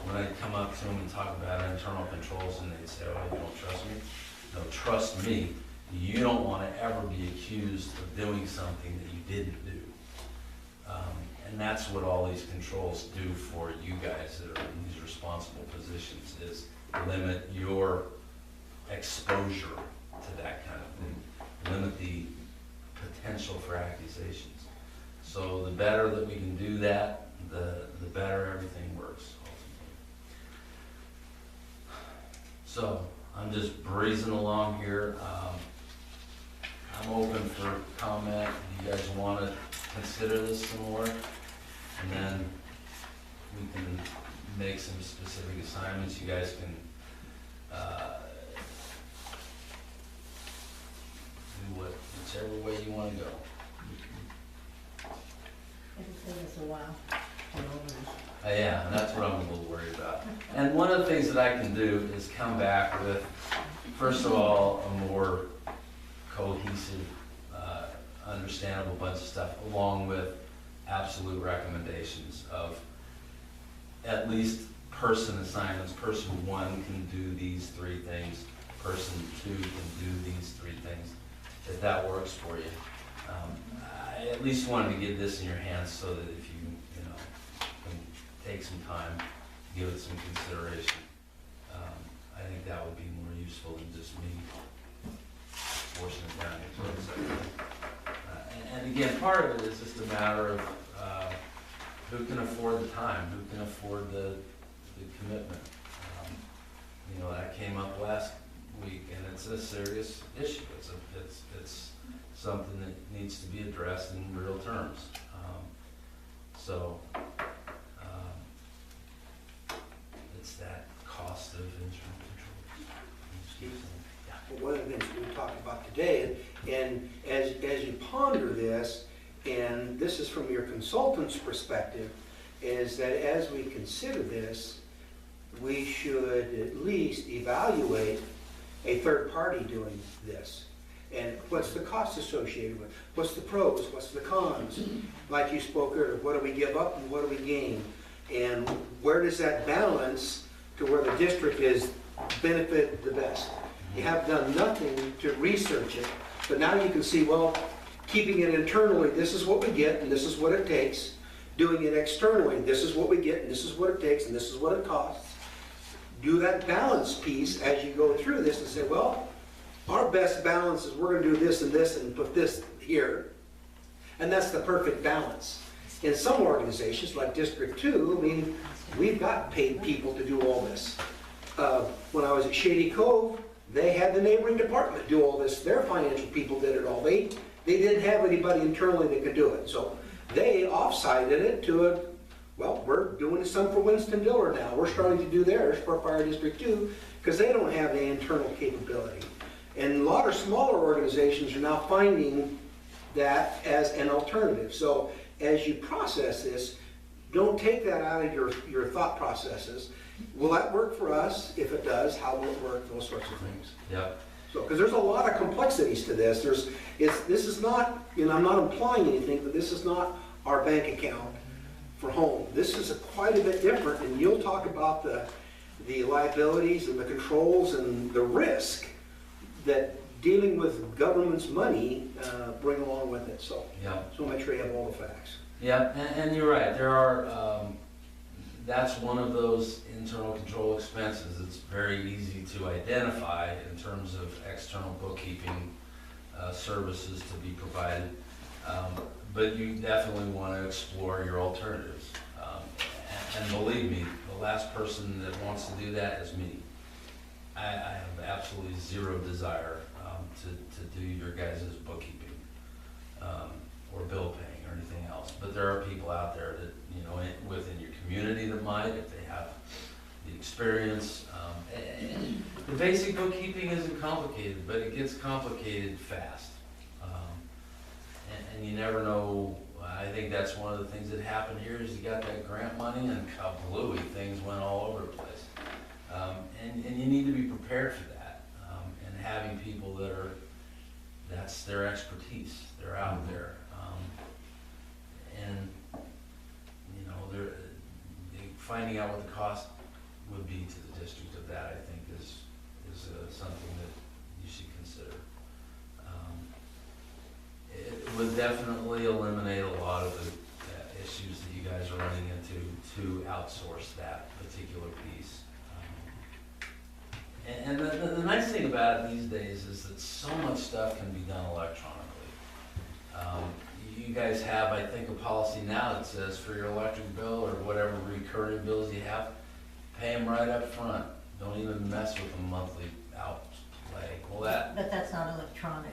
when I'd come up to them and talk about internal controls, and they'd say, oh, you don't trust me? No, trust me, you don't want to ever be accused of doing something that you didn't do. And that's what all these controls do for you guys that are in these responsible positions, is limit your exposure to that kind of thing, limit the potential for accusations. So the better that we can do that, the better everything works, ultimately. So I'm just breezing along here. I'm open for comment. You guys want to consider this some more? And then we can make some specific assignments. You guys can do whichever way you want to go. It'll take us a while to go over this. Yeah, and that's what I'm a little worried about. And one of the things that I can do is come back with, first of all, a more cohesive, understandable bunch of stuff, along with absolute recommendations of at least person assignments. Person 1 can do these 3 things. Person 2 can do these 3 things. If that works for you. I at least wanted to get this in your hands so that if you can take some time, give it some consideration. I think that would be more useful than just me forcing it down your throat. And again, part of it is just a matter of who can afford the time, who can afford the commitment. That came up last week, and it's a serious issue. It's something that needs to be addressed in real terms. It's that cost of internal control. Well, one of the things we talked about today, and as you ponder this, and this is from your consultant's perspective, is that as we consider this, we should at least evaluate a third party doing this. And what's the cost associated with it? What's the pros? What's the cons? Like you spoke earlier, what do we give up and what do we gain? And where does that balance to where the district is benefited the best. You have done nothing to research it, but now you can see, well, keeping it internally, this is what we get and this is what it takes. Doing it externally, this is what we get and this is what it takes and this is what it costs. Do that balance piece as you go through this and say, well, our best balance is we're going to do this and put this here. And that's the perfect balance. In some organizations, like District 2, I mean, we've got paid people to do all this. When I was at Shady Cove, they had the neighboring department do all this. Their financial people did it all. They didn't have anybody internally that could do it. So they off-sided it to a, well, we're doing some for Winston-Diller now. We're starting to do theirs for Fire District 2 because they don't have the internal capability. And a lot of smaller organizations are now finding that as an alternative. So as you process this, don't take that out of your thought processes. Will that work for us? If it does, how will it work? Those sorts of things. Yep. So, because there's a lot of complexities to this. This is not, I'm not implying anything, but this is not our bank account for home. This is quite a bit different, and you'll talk about the liabilities and the controls and the risk that dealing with government's money bring along with it. So, Yep. so make sure you have all the facts. Yeah, and you're right, there are, that's one of those internal control expenses. It's very easy to identify in terms of external bookkeeping services to be provided. But you definitely want to explore your alternatives. And believe me, the last person that wants to do that is me. I have absolutely zero desire to do your guys' bookkeeping or bill paying or anything else. But there are people out there that, within your community that might, if they have the experience. The basic bookkeeping isn't complicated, but it gets complicated fast. And you never know. I think that's one of the things that happened here is you got that grant money and kablooey, things went all over the place. And you need to be prepared for that. And having people that's their expertise. They're out there. And they're finding out what the cost would be to the district of that, I think, is something that you should consider. It would definitely eliminate a lot of the issues that you guys are running into to outsource that particular piece. And the nice thing about it these days is that so much stuff can be done electronically. You guys have, I think, a policy now that says for your electric bill or whatever recurring bills you have, pay them right up front. Don't even mess with them monthly outlay. Well, But that's not electronic.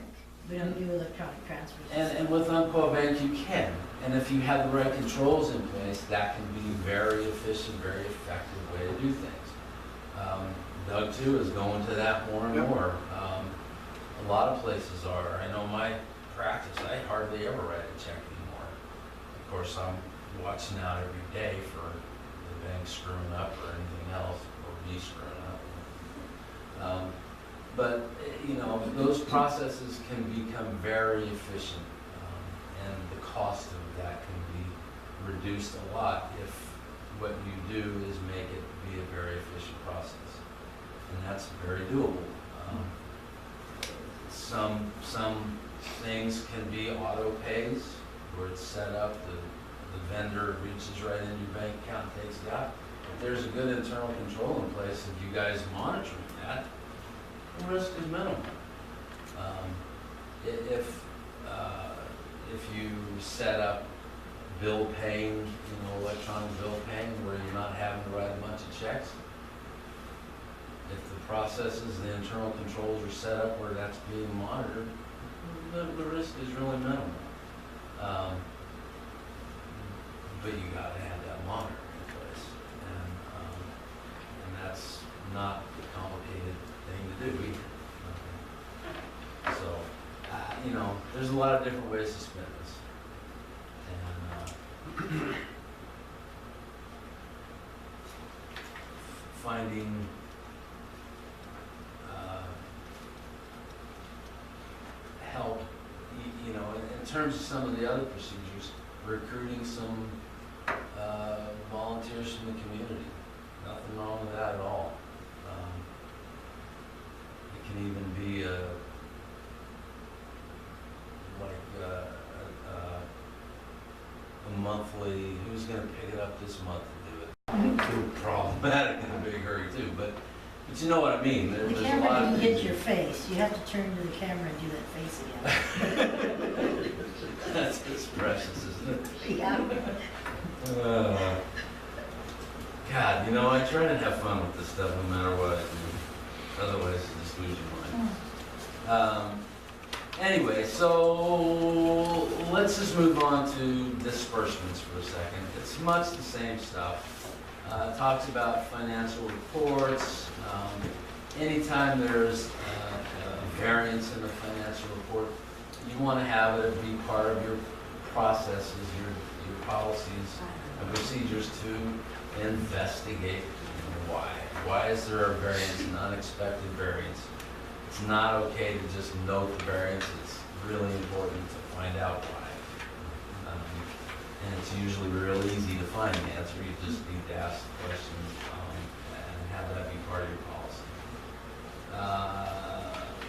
We don't do electronic transfers. And with Umpqua Bank, you can. And if you have the right controls in place, that can be very efficient, very effective way to do things. Doug, too, is going to that more and more. A lot of places are. I know my practice, I hardly ever write a check anymore. Of course, I'm watching out every day for the bank screwing up or anything else, or me screwing up. But, those processes can become very efficient, and the cost of that can be reduced a lot if what you do is make it be a very efficient process. And that's very doable. Some things can be auto pays, where it's set up, the vendor reaches right in your bank account and takes it out. If there's a good internal control in place, if you guys monitoring that, the risk is minimal. If you set up bill paying, electronic bill paying, where you're not having to write a bunch of checks, if the processes, the internal controls are set up where that's being monitored, the risk is really minimal. But you gotta have that monitor in place. And that's not a complicated thing to do either. So, there's a lot of different ways to spend this. And finding help, in terms of some of the other procedures, recruiting some volunteers from the community. Nothing wrong with that at all. can even be a monthly, who's gonna pick it up this month and do it? Too problematic in a big hurry too, but you know what I mean. The There's a camera lot can of hit things. your face. You have to turn to the camera and do that face again. That's just precious, isn't it? Yeah. God, you know, I try to have fun with this stuff no matter what I do. Otherwise, you just lose your mind. Anyway, so let's just move on to disbursements for a second. It's much the same stuff. It talks about financial reports. Anytime there's a variance in the financial report, you want to have it be part of your processes, your policies and procedures to investigate why. Why is there a variance, an unexpected variance? It's not okay to just note the variance. It's really important to find out why. And it's usually real easy to find the answer. You just need to ask the question and have that be part of your policy.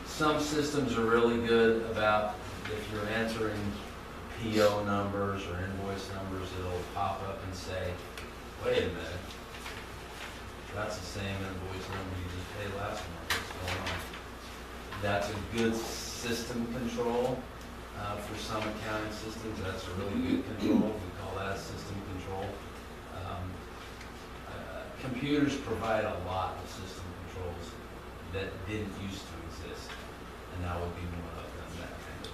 Some systems are really good about if you're entering PO numbers or invoice numbers, it'll pop up and say, wait a minute, that's the same invoice number you just paid last month. What's going on? That's a good system control. For some accounting systems, that's a really good control. We call that system control. Computers provide a lot of system controls that didn't used to exist, and that would be one of them, that kind of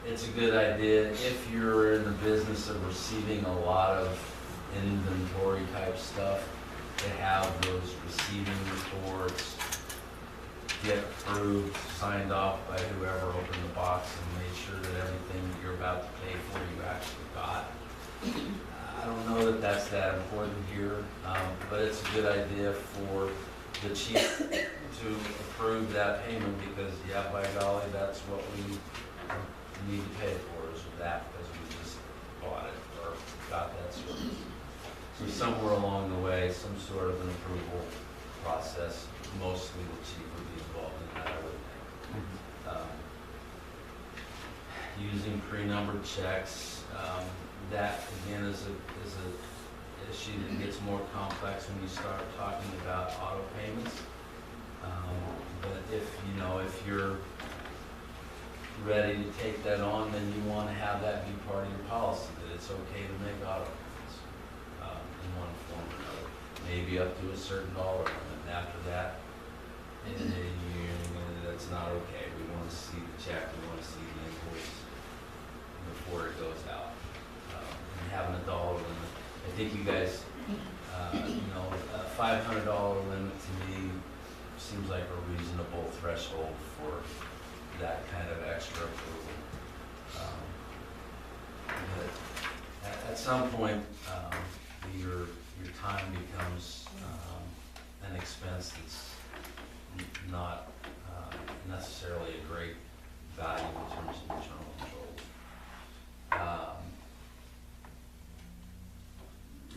thing. It's a good idea if you're in the business of receiving a lot of inventory type stuff, to have those receiving reports get approved, signed off by whoever opened the box and made sure that everything that you're about to pay for you actually got. I don't know that that's that important here, but it's a good idea for the chief to approve that payment because, yeah, by golly, that's what we need to pay for is that because we just bought it or got that service. So somewhere along the way, some sort of an approval process, mostly the chief would be involved in that, I would think. Using pre-numbered checks, that again is a issue that gets more complex when you start talking about auto payments. But if you're ready to take that on, then you want to have that be part of your policy, that it's okay to make auto payments in one form or another, maybe up to a certain dollar limit. And after that, that's not okay. We want to see the check, we want to see the invoice before it goes out. And having a dollar limit, I think you guys, a $500 limit to me seems like a reasonable threshold for that kind of extra approval. But at some point, your time becomes an expense that's not necessarily a great value in terms of internal controls.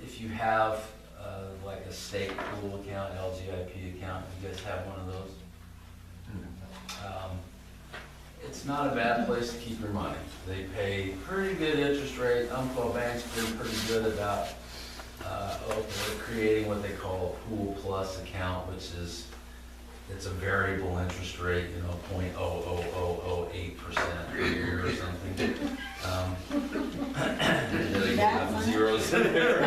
If you have like a state pool account, LGIP account, you guys have one of those? It's not a bad place to keep your money. They pay pretty good interest rate. Umpqua Bank's been pretty good about creating what they call a Pool Plus account, which is, it's a variable interest rate, 0.00008% per year or something. They have zeros in there.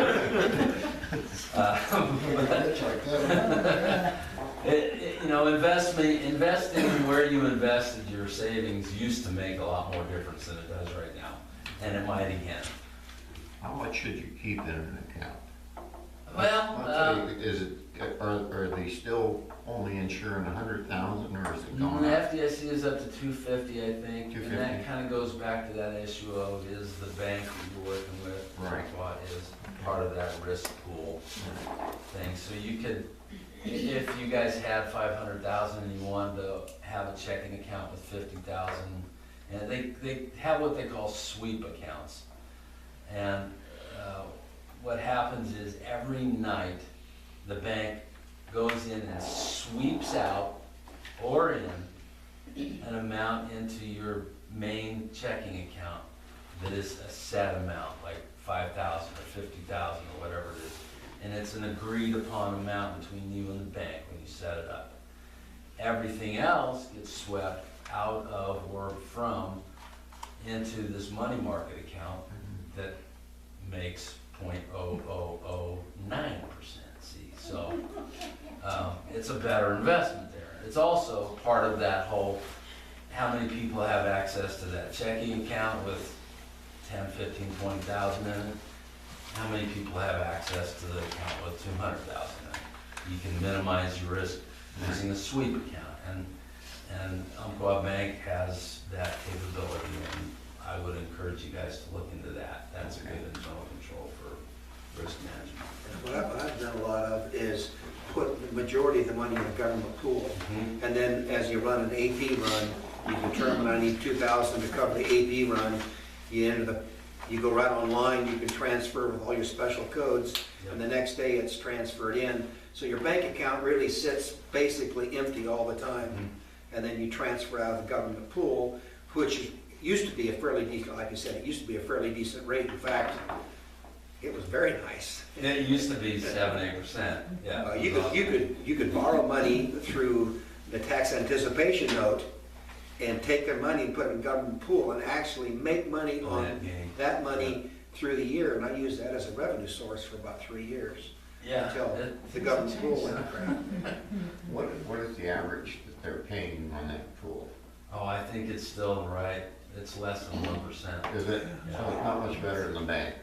Investing where you invested your savings used to make a lot more difference than it does right now, and it might again. How much should you keep in an account? Well, Are they still only insuring 100,000 or is it the going up? FDIC is up to 250, I think, and 250. that kind of goes back to that issue of is the bank that you're working with, Right. what is part of that risk pool thing. So you could, if you guys had 500,000 and you wanted to have a checking account with 50,000, and they have what they call sweep accounts, and what happens is every night the bank goes in and sweeps out or in an amount into your main checking account that is a set amount, like 5,000 or 50,000 or whatever it is. And it's an agreed upon amount between you and the bank when you set it up. Everything else gets swept out of or from into this money market account that makes 0.0009%. See, so it's a better investment there. It's also part of that whole, how many people have access to that checking account with 10, 15, 20,000 in it? How many people have access to the account with 200,000 in it? You can minimize your risk using a sweep account, and Umpqua Bank has that capability, and I would encourage you guys to look into that. That's a good internal control for risk management. What I've done a lot of is put the majority of the money in a government pool. Mhm. And then as you run an AP run, you determine I need 2,000 to cover the AP run. You go right online, you can transfer with all your special codes, and the next day it's transferred in. So your bank account really sits basically empty all the time. Mhm. And then you transfer out of the government pool, which used to be a fairly decent, like you said, it used to be a fairly decent rate. In fact, it was very nice. It used to be 7-8%, yeah. You could borrow money through the tax anticipation note and take their money and put it in government pool and actually make money on Net gain. that money through the year. And I used that as a revenue source for about 3 years. Yeah. Until it- the government pool went crap. What is the average that they're paying on that pool? Oh, I think it's still right. It's less than 1%. Is it, so it's not much better than the bank?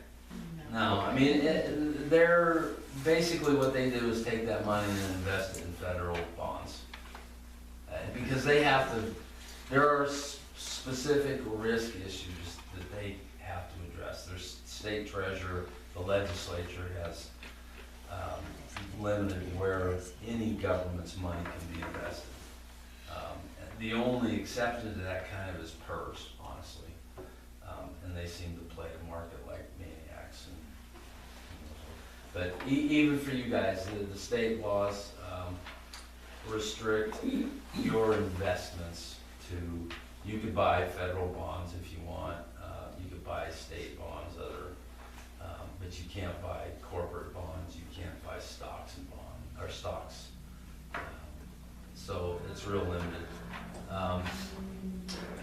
No, I mean, they're, basically what they do is take that money and invest it in federal bonds. Because they have to, there are specific risk issues that they have to address. There's state treasurer, the legislature has limited where any government's money can be invested. The only exception to that kind of is PERS, honestly. And they seem to play the market like maniacs. But even for you guys, the state laws restrict your investments to, you could buy federal bonds if you want, you could buy state bonds, but you can't buy corporate bonds, you can't buy stocks and stocks. So it's real limited.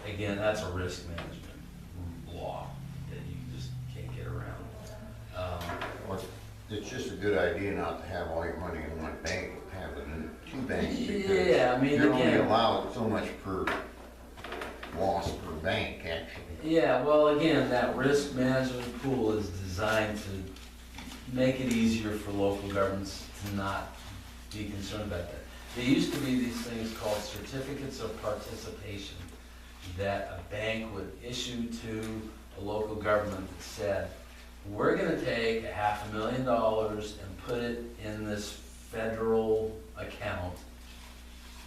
Again, that's a risk management law that you just can't get around. Well, it's just a good idea not to have all your money in one bank, have it in 2 banks. Because Yeah, I mean, you're only again, allowed so much per loss per bank, actually. yeah, well, again, that risk management pool is designed to make it easier for local governments to not be concerned about that. There used to be these things called certificates of participation that a bank would issue to a local government that said, we're gonna take $500,000 and put it in this federal account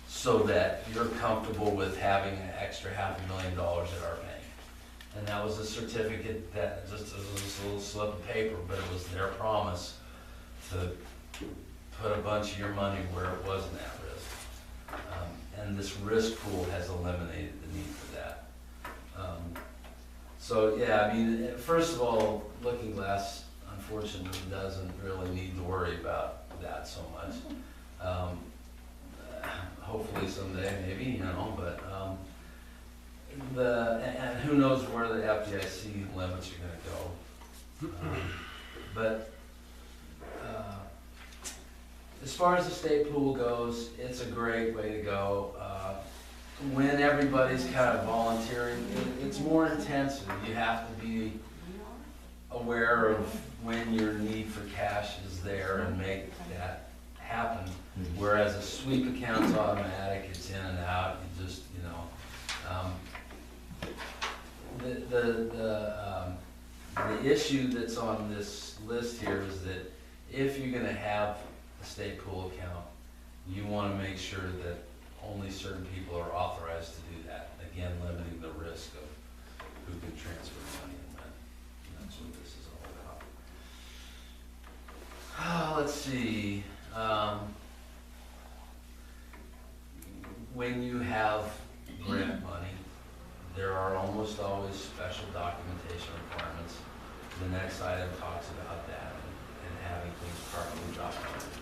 so that you're comfortable with having an extra $500,000 at our bank. And that was a certificate that just was a little slip of paper, but it was their promise to put a bunch of your money where it wasn't at risk. And this risk pool has eliminated the need for that. So yeah, I mean, first of all, Lookingglass unfortunately doesn't really need to worry about that so much. Hopefully someday, maybe, you know, but and who knows where the FDIC limits are gonna go. But as far as the state pool goes, it's a great way to go. When everybody's kind of volunteering, it's more intensive. You have to be aware of when your need for cash is there and make that happen. Whereas a sweep account's automatic, it's in and out, you just, you know. The issue that's on this list here is that if you're gonna have a state pool account, you wanna make sure that only certain people are authorized to do that. Again, limiting the risk of who can transfer money and when. And that's what this is all about. Let's see. when you have grant money, there are almost always special documentation requirements. The next item talks about that and having things properly documented.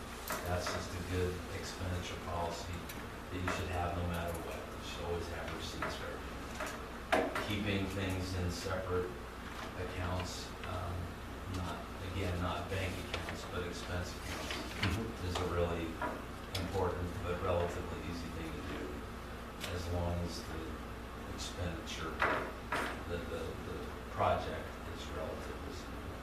That's just a good expenditure policy that you should have no matter what. You should always have receipts for everything. Keeping things in separate accounts, not bank accounts, but expense accounts, is a really important but relatively easy thing to do, as long as the expenditure, the project is relatively simple.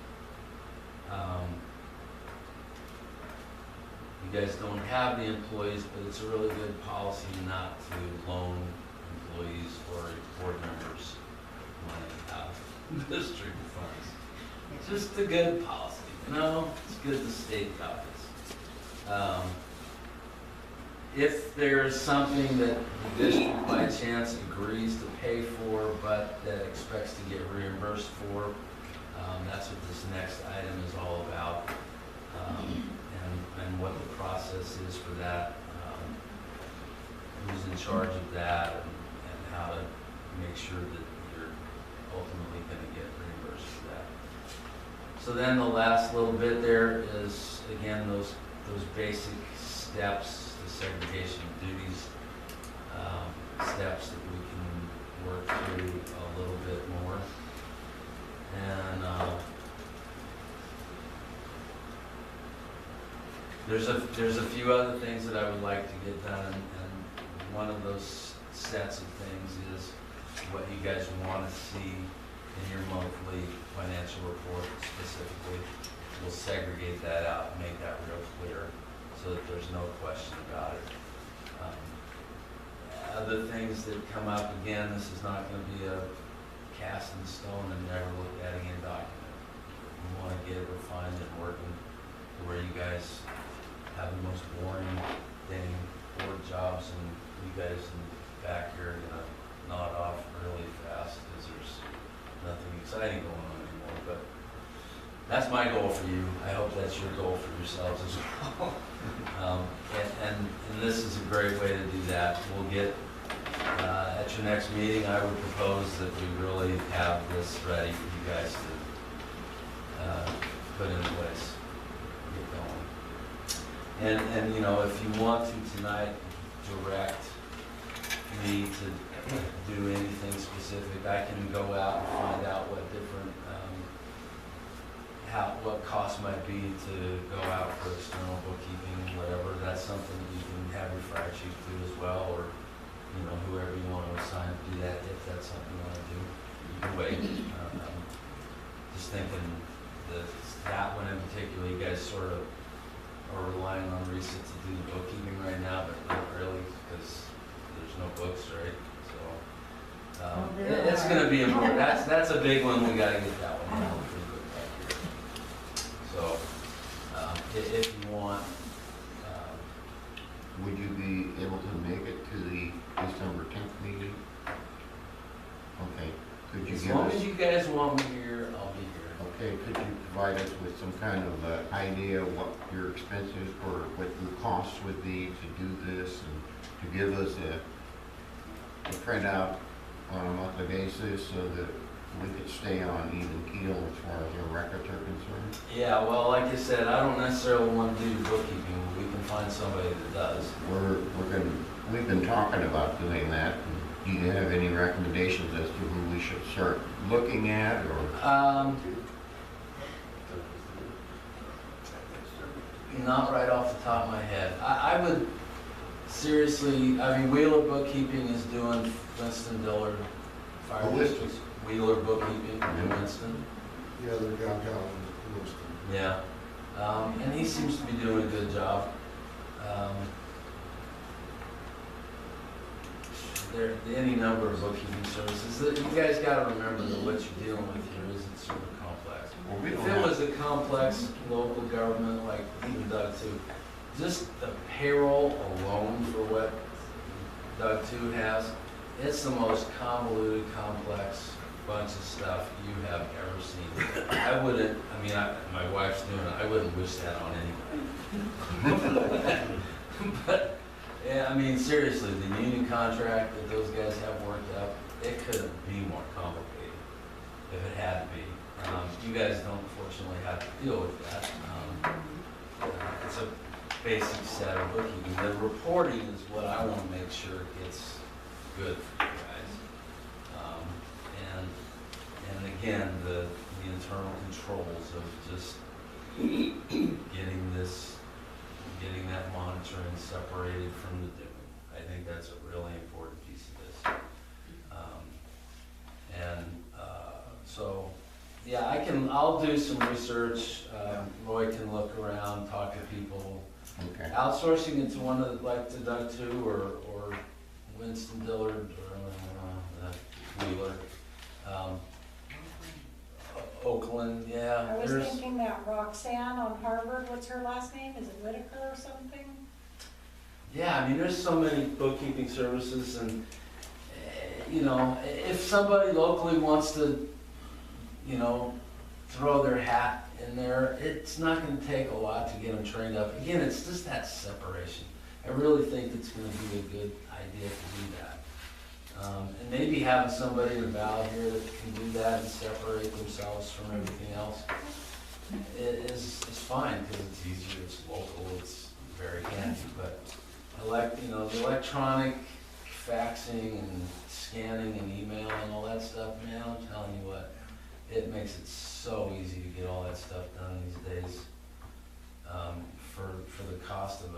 You guys don't have the employees, but it's a really good policy not to loan employees or board members money out of district funds. It's just a good policy, you know? It's good to state the obvious. If there's something that the district by chance agrees to pay for, but that expects to get reimbursed for, that's what this next item is all about, and what the process is for that, who's in charge of that, and how to make sure that you're ultimately going to get reimbursed for that. So then the last little bit there is, again, those basic steps, the segregation of duties, steps that we can work through a little bit more. And there's a few other things that I would like to get done, and one of those sets of things is what you guys want to see in your monthly financial report specifically. We'll segregate that out and make that real clear so that there's no question about it. Other things that come up, again, this is not going to be a cast in stone and never look at again document. We want to get it refined and working to where you guys have the most boring thing, board jobs, and you guys in the back here are going to nod off really fast because there's nothing exciting going on anymore. But that's my goal for you. I hope that's your goal for yourselves as well. And this is a great way to do that. We'll get, at your next meeting, I would propose that we really have this ready for you guys to put in place, get going. And you know, if you want to tonight direct me to do anything specific, I can go out and find out what different, what costs might be to go out for external bookkeeping, whatever. That's something that you can have your fire chief do as well, or you know, whoever you want to assign to do that, if that's something you want to do. You can wait. Just thinking that one in particular, you guys sort of are relying on Risa to do the bookkeeping right now, but not really, because there's no books, right? So it's going to be important. That's a big one. We got to get that one done pretty quick back here. So if you want, Would you be able to make it to the December 10th meeting? Okay. Could you as give long us, as you guys want me here, I'll be here. okay, could you provide us with some kind of idea what your expenses or what your costs would be to do this, and to give us a printout on a monthly basis so that we could stay on even keel as far as our records are concerned? Yeah, well, like I said, I don't necessarily want to do the bookkeeping. We can find somebody that does. We've been talking about doing that. Do you have any recommendations as to who we should start looking at, or? Not right off the top of my head. I would seriously, I mean, Wheeler Bookkeeping is doing Winston Dillard Fire Oh, Winston. Districts. Wheeler Bookkeeping in Yeah. Winston. Yeah, they're downtown in Lewiston. Yeah. And he seems to be doing a good job. There any number of bookkeeping services. You guys got to remember that what you're dealing with here isn't super complex. Well, we don't If it have- was a complex local government, like even Doug 2, just the payroll alone for what Doug 2 has, it's the most convoluted, complex bunch of stuff you have ever seen. I wouldn't, I mean, my wife's doing it, I wouldn't wish that on anybody. But Yeah, I mean, seriously, the union contract that those guys have worked out, it couldn't be more complicated if it had to be. You guys don't fortunately have to deal with that. It's a basic set of bookkeeping. The reporting is what I want to make sure gets good for you guys. And again, the internal controls of just getting that monitoring separated from the doing. I think that's a really important piece of this. So, yeah, I'll do some research. Roy can look around, talk to people. Okay. Outsourcing it to one of, like to Doug too, or Winston Dillard, or Wheeler. Oakland, yeah. I was thinking that Roxanne on Harvard, what's her last name? Is it Whitaker or something? Yeah, I mean, there's so many bookkeeping services, and, you know, if somebody locally wants to, you know, throw their hat in there, it's not gonna take a lot to get them trained up. Again, it's just that separation. I really think it's gonna be a good idea to do that. And maybe having somebody in the valley here that can do that and separate themselves from everything else is fine, because it's easier, it's local, it's very handy. But the electronic faxing and scanning and email and all that stuff, man, I'm telling you what, it makes it so easy to get all that stuff done these days for the cost of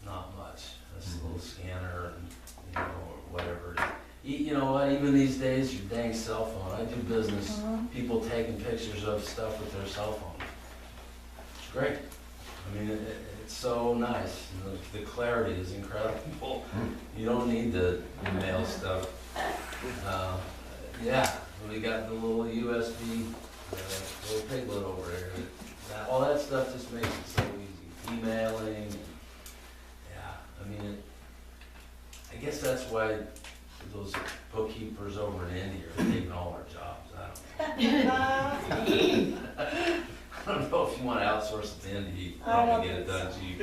not much, a little scanner and, you know, or whatever. You know what, even these days, your dang cell phone, I do business, people taking pictures of stuff with their cell phone. It's great. I mean, it's so nice. The clarity is incredible. You don't need to email stuff. Yeah, we got the little USB, little piglet over there. All that stuff just makes it so easy. Emailing, yeah, I mean, I guess that's why those bookkeepers over in India are taking all our jobs. I don't know if you want to outsource it to India, you probably get it done cheap,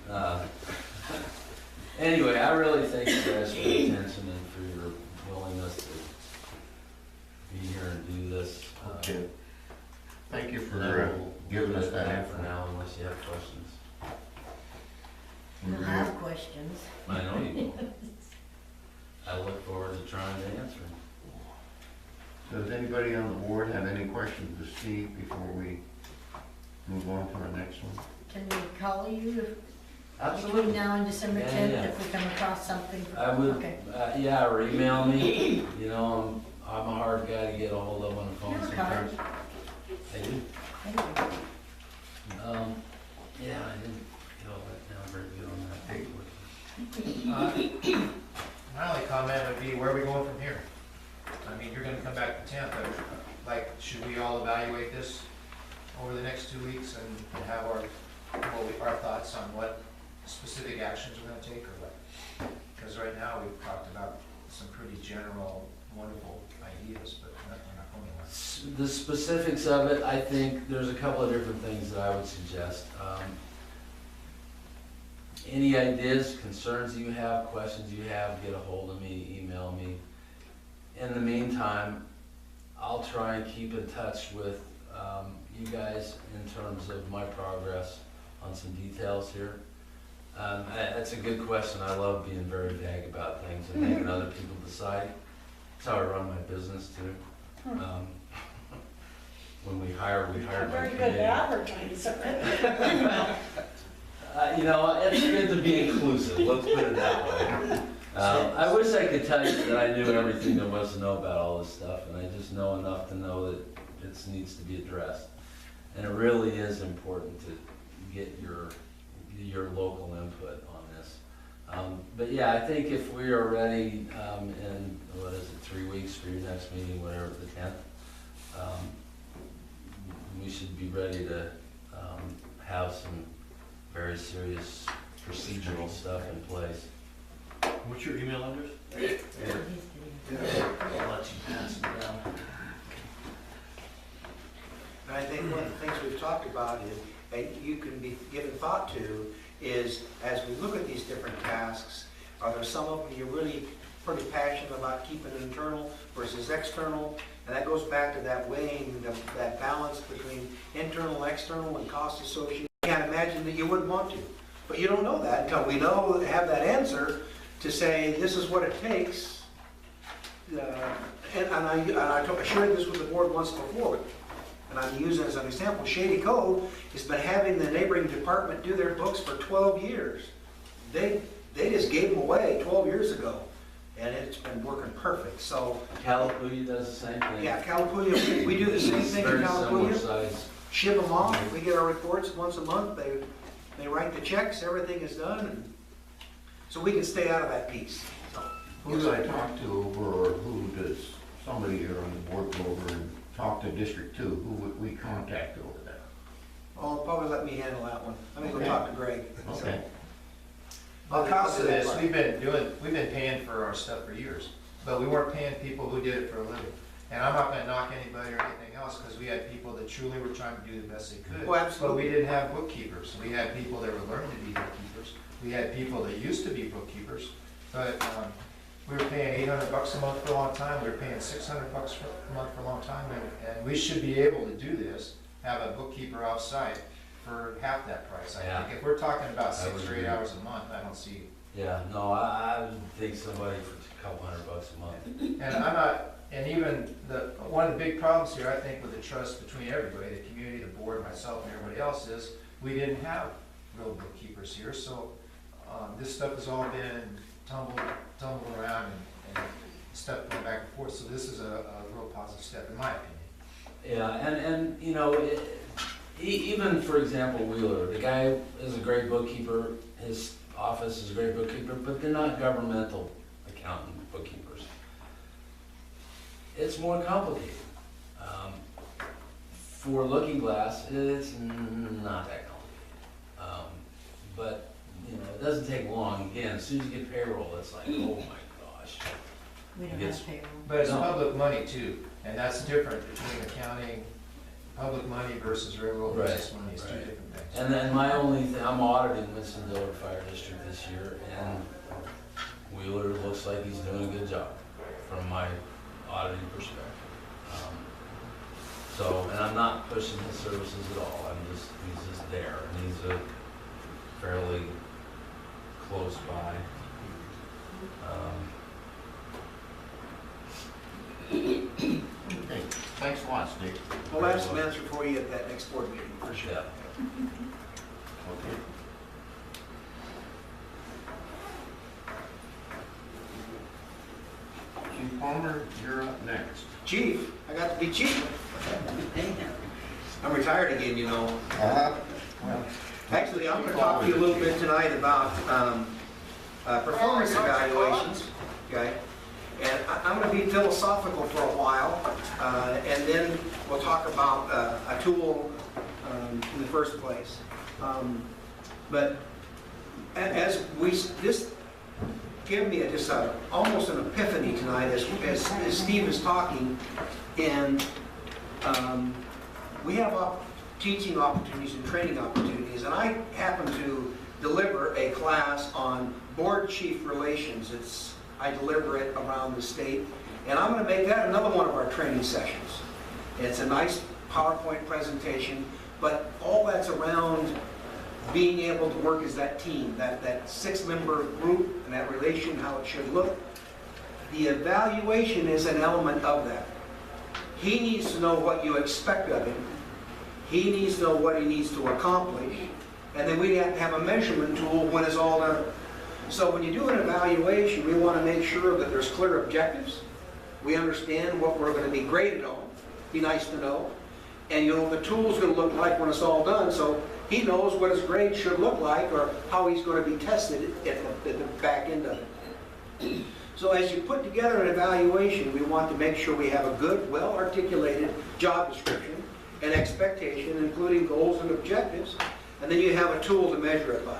but anyway, I really thank you guys for your attention and for your willingness to be here and do this. Okay. Thank you for We'll giving us leave it that at for info. now, unless you have questions. I have questions. I know you will. I look forward to trying to answer them. So does anybody on the board have any questions to Steve before we move on to our next one? Can we call you Absolutely. between now and December Yeah, 10th yeah. if we come across something? I would, Okay. yeah, or email me. You know, I'm a hard guy to get a hold of on the phone You're a sometimes. I do. Thank you. Yeah, I didn't get all that down very good on that paperwork. My only comment would be, where are we going from here? I mean, you're gonna come back the 10th, but like, should we all evaluate this over the next 2 weeks and have our thoughts on what specific actions we're gonna take or what? Because right now, we've talked about some pretty general, wonderful ideas, but we're not going anywhere. The specifics of it, I think there's a couple of different things that I would suggest. Any ideas, concerns you have, questions you have, get a hold of me, email me. In the meantime, I'll try and keep in touch with you guys in terms of my progress on some details here. That's a good question. I love being very vague about things and making other people decide. That's how I run my business too. When we hire by Very committee. good advertiser. You know, it's good to be inclusive, let's put it that way. I wish I could tell you that I knew everything there was to know about all this stuff, and I just know enough to know that it needs to be addressed. And it really is important to get your local input on this. But yeah, I think if we are ready in, 3 weeks for your next meeting, whatever, the 10th, we should be ready to have some very serious procedural stuff in place. What's your email address? I'll let you pass it down. And I think one of the things we've talked about and you can be given thought to, is as we look at these different tasks, are there some of them you're really pretty passionate about keeping internal versus external? And that goes back to that weighing, that balance between internal, external, and cost associated. I can't imagine that you wouldn't want to, but you don't know that until we have that answer to say, this is what it takes. And I shared this with the board once before, and I'm using it as an example. Shady Cove has been having the neighboring department do their books for 12 years. They just gave them away 12 years ago, and it's been working perfect. So Calapooya does the same thing. yeah, Calapooya, we do the same thing in Very similar Calapooya. size. Ship them off. We get our reports once a month. They write the checks. Everything is done, and so we can stay out of that piece. Who do I talk to over, or who does somebody here on the board go over and talk to District 2? Who would we contact over there? Oh, probably let me handle that one. I'm gonna go Okay. talk to Greg. Okay. Because of this, we've been paying for our stuff for years, but we weren't paying people who did it for a living. And I'm not gonna knock anybody or anything else, because we had people that truly were trying to do the best they could. Oh, absolutely. But we didn't have bookkeepers. We had people that were learning to be bookkeepers. We had people that used to be bookkeepers, but we were paying $800 a month for a long time. We were paying $600 a month for a long time, and we should be able to do this, have a bookkeeper off-site for half that price. I Yeah. think if we're talking about I 6 would or 8 agree. hours a month, I don't see. Yeah, no, I would think somebody for a couple $100 a month. And I'm not, and even one of the big problems here, I think, with the trust between everybody, the community, the board, myself, and everybody else, is we didn't have real bookkeepers here. So this stuff has all been tumbled around and stuff going back and forth. So this is a real positive step, in my opinion. Yeah, and you know, even for example, Wheeler, the guy is a great bookkeeper, his office is a great bookkeeper, but they're not governmental accountant bookkeepers. It's more complicated. For Lookingglass, it's not that complicated. But, you know, it doesn't take long. Again, as soon as you get payroll, it's like, oh my gosh. We don't Yes. have payroll. But it's No. public money too, and that's different between accounting, public money versus railroad Right, business money. It's two right. different things. And then my only thing, I'm auditing Winston-Dillard Fire District this year, and Wheeler looks like he's doing a good job from my auditing perspective. So, and I'm not pushing his services at all, he's just there, and he's a fairly close by. Okay, thanks a lot, Steve. We'll have some answer for you at that next board meeting, for sure. Yeah. Okay. Chief Palmer, you're up next. Chief, I got to be chief. I'm retired again, you know. Well, Actually, I'm going to talk to you a little bit tonight about performance evaluations, okay? And I'm going to be philosophical for a while, and then we'll talk about a tool in the first place. But as this gave me almost an epiphany tonight as Steve is talking, and we have teaching opportunities and training opportunities, and I happen to deliver a class on board chief relations. I deliver it around the state, and I'm going to make that another one of our training sessions. It's a nice PowerPoint presentation, but all that's around being able to work as that team, that six-member group, and that relation, how it should look. The evaluation is an element of that. He needs to know what you expect of him. He needs to know what he needs to accomplish. And then we have to have a measurement tool when it's all done. So when you do an evaluation, we want to make sure that there's clear objectives. We understand what we're going to be graded on. Be nice to know. And you know what the tool's going to look like when it's all done, so he knows what his grade should look like or how he's going to be tested at the back end of it. So as you put together an evaluation, we want to make sure we have a good, well-articulated job description and expectation, including goals and objectives, and then you have a tool to measure it by.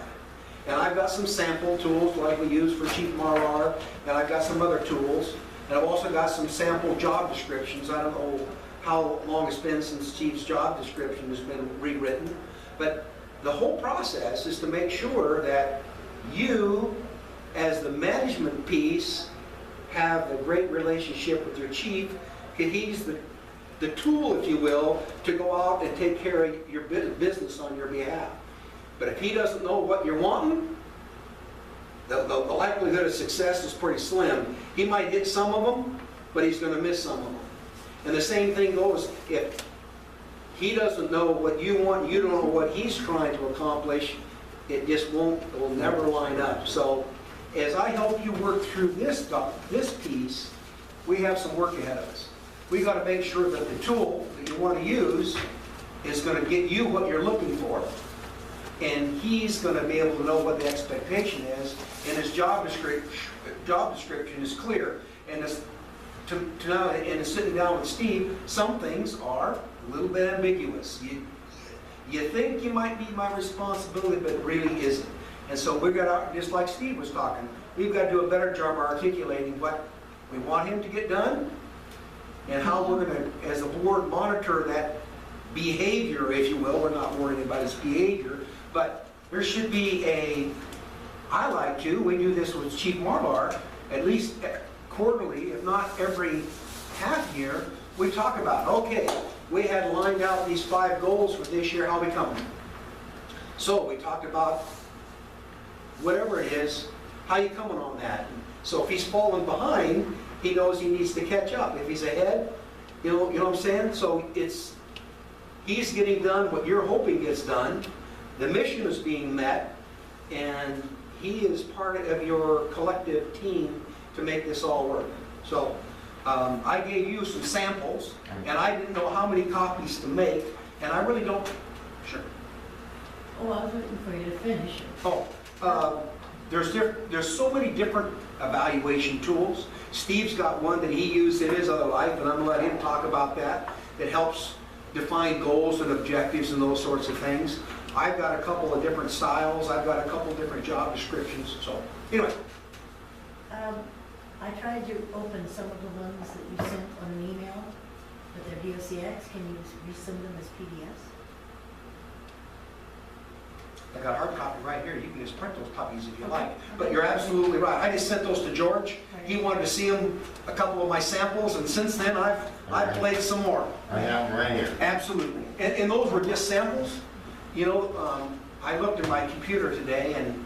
And I've got some sample tools like we use for Chief Marlar, and I've got some other tools, and I've also got some sample job descriptions. I don't know how long it's been since Chief's job description has been rewritten, But the whole process is to make sure that you, as the management piece, have a great relationship with your chief, because he's the tool, if you will, to go out and take care of your business on your behalf. But if he doesn't know what you're wanting, the likelihood of success is pretty slim. He might hit some of them, but he's going to miss some of them. And the same thing goes, if he doesn't know what you want, you don't know what he's trying to accomplish, it will never line up. So as I help you work through this piece, we have some work ahead of us. We got to make sure that the tool that you want to use is going to get you what you're looking for. And he's going to be able to know what the expectation is, and his job description is clear. And sitting down with Steve, some things are a little bit ambiguous. You think you might be my responsibility, but it really isn't. And so we've got to, just like Steve was talking, we've got to do a better job articulating what we want him to get done, and how we're going to, as a board, monitor that behavior, if you will. We're not worrying about his behavior, but there should be we do this with Chief Marlar, at least quarterly, if not every half year, we talk about, okay, we had lined out these 5 goals for this year, how we coming? So we talked about whatever it is, how you coming on that? So if he's falling behind, he knows he needs to catch up. If he's ahead, you know what I'm saying? So he's getting done what you're hoping gets done. The mission is being met, and he is part of your collective team to make this all work. So I gave you some samples, and I didn't know how many copies to make, and I really don't. Sure. Oh, I was waiting for you to finish it. Oh, there's so many different evaluation tools. Steve's got one that he used in his other life, and I'm going to let him talk about that. It helps define goals and objectives and those sorts of things. I've got a couple of different styles. I've got a couple of different job descriptions. So anyway. I tried to open some of the ones that you sent on an email, but they're DOCX. Can you resend them as PDFs? I got a hard copy right here. You can just print those copies if you like. But you're absolutely right. I just sent those to George. He wanted to see them, a couple of my samples, and since then I've played some more. I have them right here. Absolutely. And those were just samples. You know, I looked at my computer today, and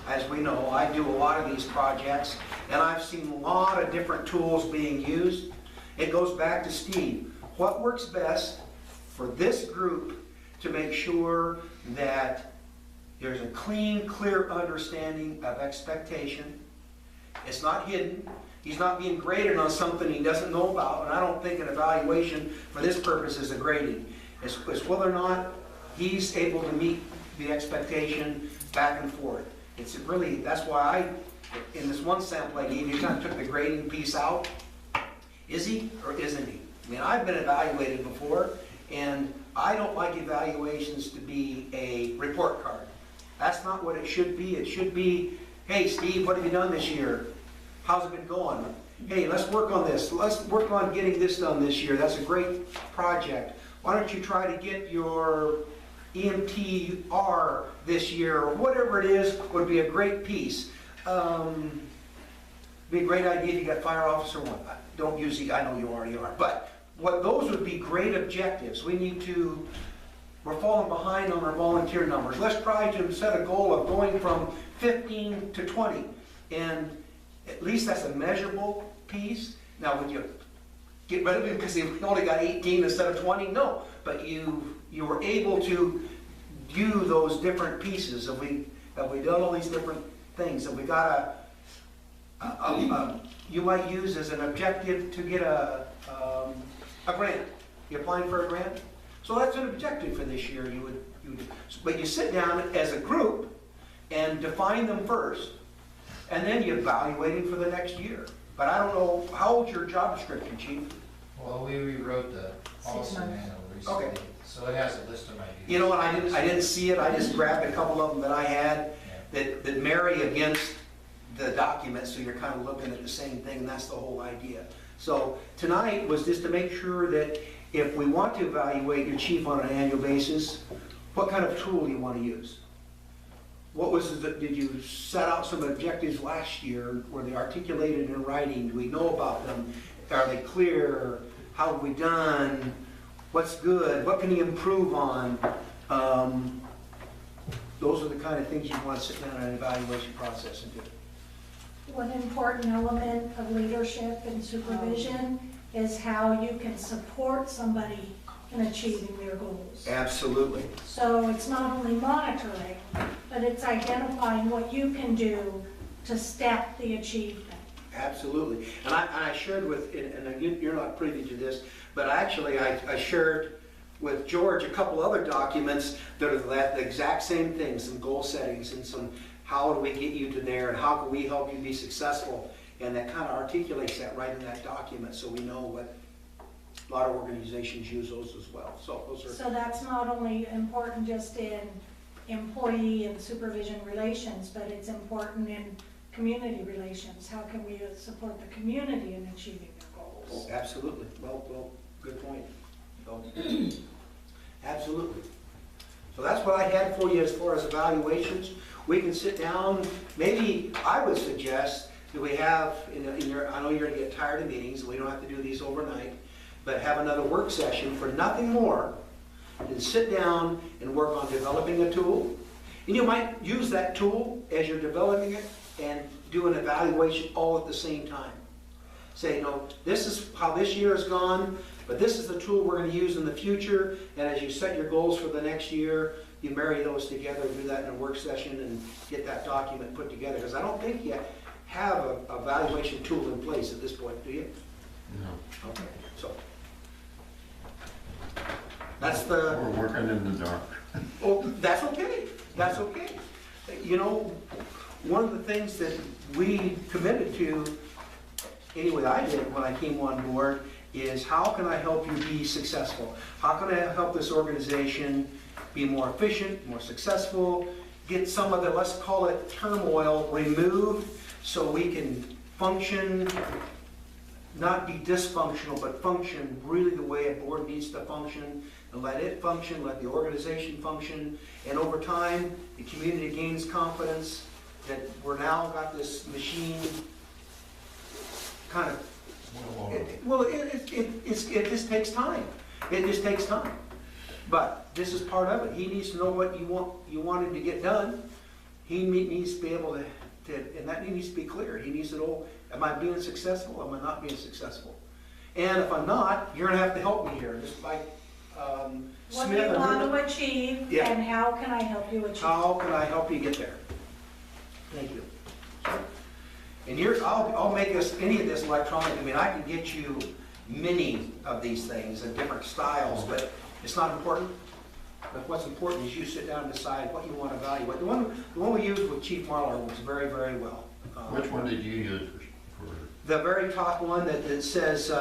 as we know, I do a lot of these projects, and I've seen a lot of different tools being used. It goes back to Steve. What works best for this group to make sure that there's a clean, clear understanding of expectation? It's not hidden. He's not being graded on something he doesn't know about, and I don't think an evaluation for this purpose is a grading. It's whether or not he's able to meet the expectation back and forth. It's really, that's why in this one sample I gave you, kind of took the grading piece out. Is he or isn't he? I mean, I've been evaluated before, and I don't like evaluations to be a report card. That's not what it should be. It should be, hey, Steve, what have you done this year? How's it been going? Hey, let's work on this. Let's work on getting this done this year. That's a great project. Why don't you try to get your EMTR this year, or whatever it is, would be a great piece. Be a great idea if you got fire officer one. Don't use the, I know you already are, but those would be great objectives. We're falling behind on our volunteer numbers. Let's try to set a goal of going from 15 to 20, and at least that's a measurable piece. Now, would you get rid of it because you only got 18 instead of 20? No, but you were able to do those different pieces. Have we done all these different things? Have we got you might use as an objective to get a grant. You applying for a grant? So that's an objective for this year. But you sit down as a group and define them first, and then you evaluate them for the next year. But I don't know, how old's your job description, Chief? Well, we rewrote the policy manual recently, Okay. so it has a list of ideas. You know what, I didn't see it. I just grabbed a couple of them that I had that marry against the document, so you're kind of looking at the same thing, and that's the whole idea. So tonight was just to make sure that if we want to evaluate your chief on an annual basis, what kind of tool do you want to use? What was it, did you set out some objectives last year? Were they articulated in writing? Do we know about them? Are they clear? How have we done? What's good? What can you improve on? Those are the kind of things you want to sit down in an evaluation process and do. One important element of leadership and supervision is how you can support somebody in achieving their goals. Absolutely. So it's not only monitoring, but it's identifying what you can do to step the achievement. Absolutely. And I shared with, and you're not privy to this, but actually I shared with George a couple other documents that are the exact same things, some goal settings and some how do we get you to there and how can we help you be successful. And that kind of articulates that right in that document so we know what a lot of organizations use those as well. So those are. So that's not only important just in employee and supervision relations, but it's important in community relations. How can we support the community in achieving their goals? Oh, absolutely. Well, good point. So, absolutely. So that's what I had for you as far as evaluations. We can sit down, maybe I would suggest that we have, I know you're gonna get tired of meetings, and we don't have to do these overnight, but have another work session for nothing more than sit down and work on developing a tool. And you might use that tool as you're developing it and do an evaluation all at the same time. Say, this is how this year has gone, but this is the tool we're going to use in the future, and as you set your goals for the next year, you marry those together, do that in a work session, and get that document put together. Because I don't think you have a evaluation tool in place at this point, do you? No. Okay, so. That's the... We're working in the dark. Oh, that's okay, that's okay. One of the things that we committed to, anyway I did when I came on board, is how can I help you be successful? How can I help this organization be more efficient, more successful, get some of the, let's call it turmoil, removed so we can function, not be dysfunctional, but function really the way a board needs to function, and let it function, let the organization function, and over time, the community gains confidence that we're now got this machine kind of, it just takes time. It just takes time. But this is part of it. He needs to know what you want him to get done. He needs to be able to, and that needs to be clear. He needs to know, am I being successful? Am I not being successful? And if I'm not, you're gonna have to help me here. Just like What do Smith. you want to achieve, Yeah. and how can I help you achieve? How can I help you get there? Thank you. And I'll make any of this electronic. I mean, I can get you many of these things in different styles, but it's not important. But what's important is you sit down and decide what you want to evaluate. The one we used with Chief Marlar was very, very well. Which one did you use for? The very top one that says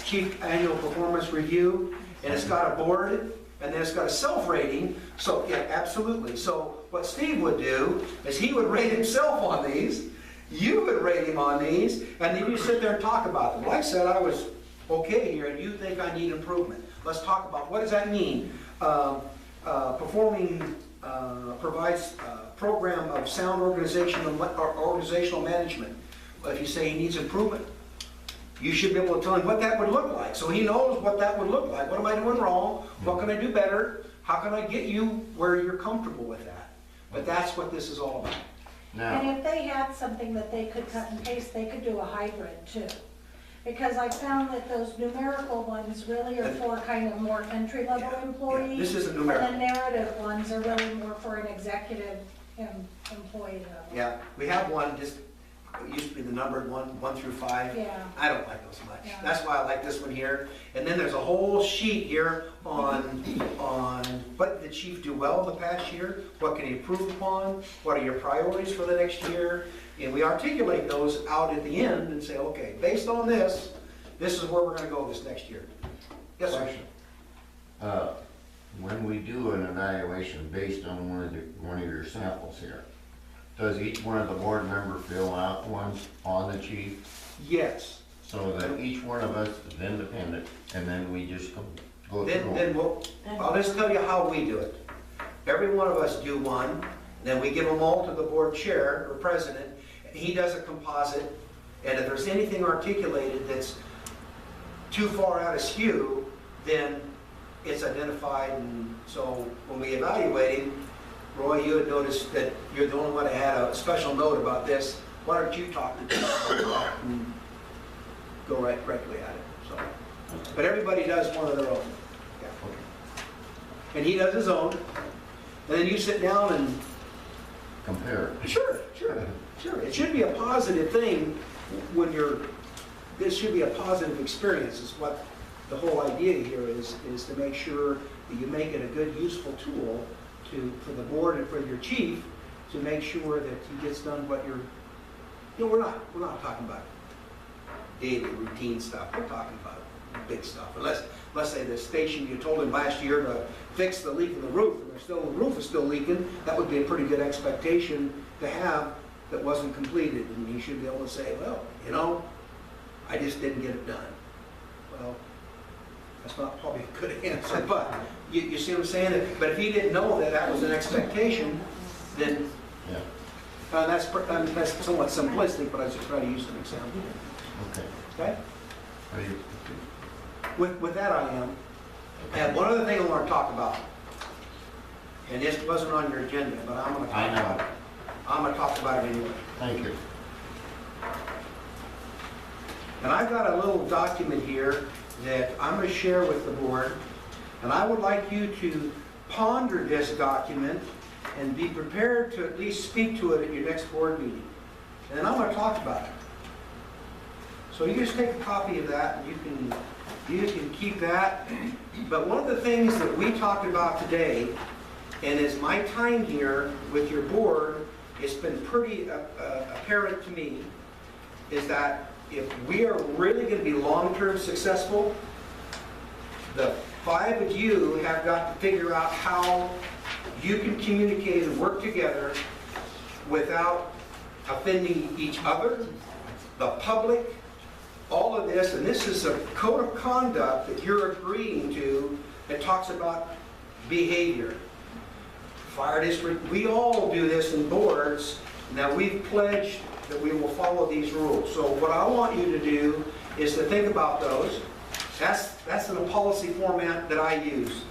Chief Annual Performance Review, and it's got a board, and then it's got a self-rating. So, yeah, absolutely. So what Steve would do is he would rate himself on these, you would rate him on these, and then you sit there and talk about them. Like I said, I was okay here, and you think I need improvement. Let's talk about, what does that mean? Provides a program of sound organizational management. If you say he needs improvement, you should be able to tell him what that would look like. So he knows what that would look like. What am I doing wrong? What can I do better? How can I get you where you're comfortable with that? But that's what this is all about. Now, And if they had something that they could cut and paste, they could do a hybrid too. Because I found that those numerical ones really are for kind of more entry-level employees. This isn't numerical. And the narrative ones are really more for an executive employee level. Yeah, we have one, just, it used to be the numbered one, 1 through 5. Yeah. I don't like those much. Yeah. That's why I like this one here. And then there's a whole sheet here on what did Chief do well in the past year? What can he improve upon? What are your priorities for the next year? And we articulate those out at the end and say, okay, based on this, this is where we're gonna go this next year. Yes, sir. question. When we do an evaluation based on one of your samples here, does each one of the board members fill out ones on the chief? Yes. So that each one of us is independent, and then we just go Then through. I'll just tell you how we do it. Every one of us do one, then we give them all to the board chair or president. He does a composite, and if there's anything articulated that's too far out of skew, then it's identified, and so when we evaluate him, Roy, you had noticed that you're the only one that had a special note about this. Why don't you talk to him about it and go right correctly at it, so. But everybody does one of their own. Yeah. And he does his own, and then you sit down and, Compare. sure. It should be a positive thing when this should be a positive experience, is what the whole idea here is to make sure that you make it a good, useful tool for the board and for your chief to make sure that he gets done what we're not talking about daily routine stuff. We're talking about big stuff. Let's say the station, you told him last year to fix the leak in the roof, and the roof is still leaking, that would be a pretty good expectation to have that wasn't completed. And he should be able to say, well, I just didn't get it done. Well, that's not probably a good answer, but you see what I'm saying? But if he didn't know that was an expectation, then that's somewhat simplistic, but I just try to use an example. Okay? Are you- With that I am. I have one other thing I want to talk about. And this wasn't on your agenda, but I'm going to talk about it. I'm going to talk about it anyway. Thank you. And I've got a little document here that I'm going to share with the board. And I would like you to ponder this document and be prepared to at least speak to it at your next board meeting. And then I'm going to talk about it. So you just take a copy of that, and you can keep that. But one of the things that we talked about today, and as my time here with your board, it's been pretty apparent to me, is that if we are really going to be long-term successful, the 5 of you have got to figure out how you can communicate and work together without offending each other, the public, all of this. And this is a code of conduct that you're agreeing to that talks about behavior. Fire district, we all do this in boards. Now we've pledged that we will follow these rules. So what I want you to do is to think about those. That's in a policy format that I use.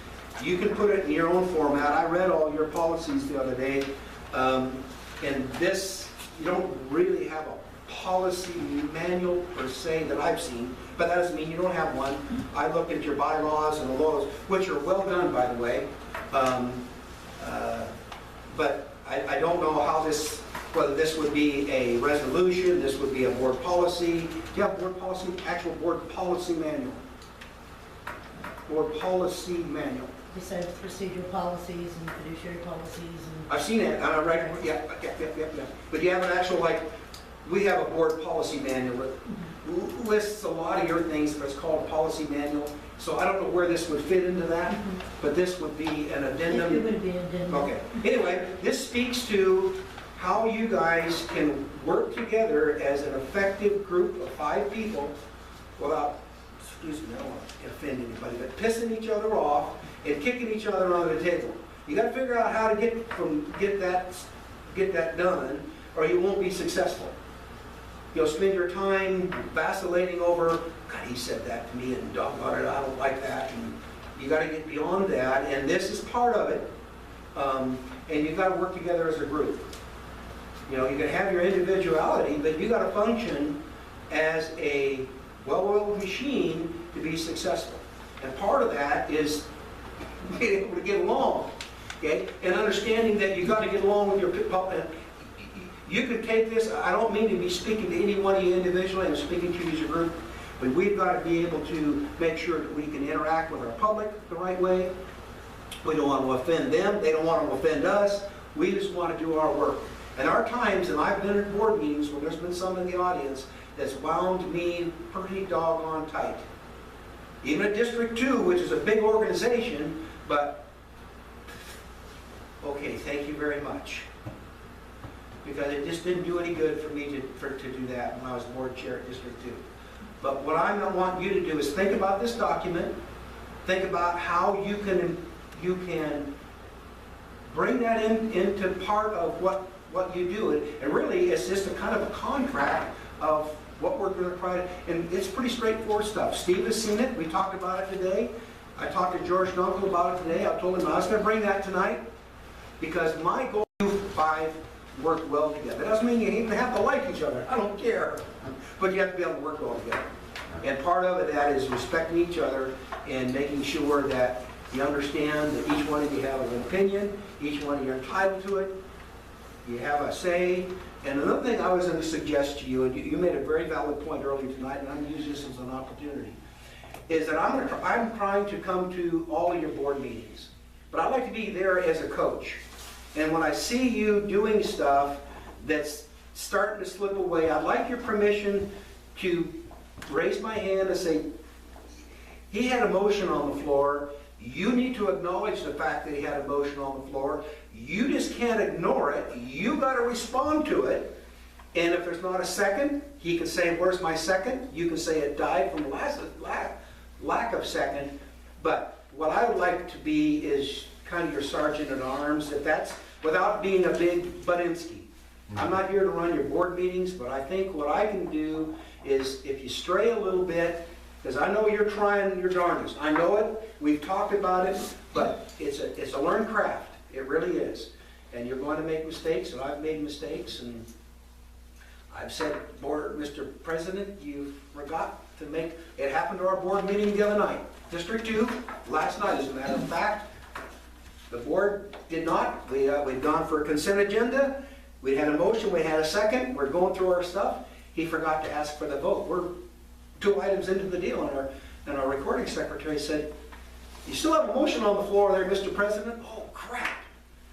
You can put it in your own format. I read all your policies the other day. And this, you don't really have a policy manual per se that I've seen, but that doesn't mean you don't have one. I looked at your bylaws and the laws, which are well done, by the way. But I don't know how this, whether this would be a resolution, this would be a board policy. Do you have board policy, actual board policy manual? Board policy manual. Besides procedural policies and fiduciary policies and. I've seen it, right, yeah. But you have an actual, like, we have a board policy manual that lists a lot of your things, but it's called a policy manual. So I don't know where this would fit into that, but this would be an addendum. It would be an addendum. Okay. Anyway, this speaks to how you guys can work together as an effective group of 5 people without, excuse me, I don't want to offend anybody, but pissing each other off and kicking each other under the table. You got to figure out how to get that done, or you won't be successful. You'll spend your time vacillating over, God, he said that to me, and doggone it, I don't like that. And you got to get beyond that, and this is part of it. And you've got to work together as a group. You know, you can have your individuality, but you got to function as a well-oiled machine to be successful. And part of that is being able to get along, okay? And understanding that you got to get along with your people. You can take this, I don't mean to be speaking to any one of you individually, I'm speaking to you as a group, but we've got to be able to make sure that we can interact with our public the right way. We don't want to offend them, they don't want to offend us, we just want to do our work. And our times, and I've been at board meetings where there's been some in the audience that's wound me pretty doggone tight. Even at District 2, which is a big organization, but, okay, thank you very much. Because it just didn't do any good for me to do that when I was board chair at District 2. But what I want you to do is think about this document, Think about how you can bring that into part of what you do. And really, it's just a kind of a contract of what we're going to try to, and it's pretty straightforward stuff. Steve has seen it. We talked about it today. I talked to George Dunkel about it today. I told him I was going to bring that tonight because my goal is you five work well together. It doesn't mean you even have to like each other. I don't care. But you have to be able to work well together. And part of it, that is respecting each other and making sure that you understand that each one of you have an opinion, each one of you are entitled to it, you have a say. And another thing I was going to suggest to you, and you made a very valid point earlier tonight, and I'm going to use this as an opportunity, is that I'm trying to come to all of your board meetings. But I'd like to be there as a coach. And when I see you doing stuff that's starting to slip away, I'd like your permission to raise my hand and say, he had a motion on the floor. You need to acknowledge the fact that he had a motion on the floor. You just can't ignore it. You got to respond to it. And if there's not a second, he can say, where's my second? You can say it died from lack of second. But what I would like to be is kind of your sergeant at arms, if that's without being a big Budinsky. I'm not here to run your board meetings, but I think what I can do is if you stray a little bit, because I know you're trying your darndest. I know it. We've talked about it, but it's a learned craft. It really is. And you're going to make mistakes, and I've made mistakes, and I've said, Mr. President, you forgot to make, it happened to our board meeting the other night. District 2, last night, as a matter of fact, the board did not. We'd gone for a consent agenda. We had a motion, we had a second, we're going through our stuff. He forgot to ask for the vote. We're 2 items into the deal, and our recording secretary said, you still have a motion on the floor there, Mr. President? Oh, crap.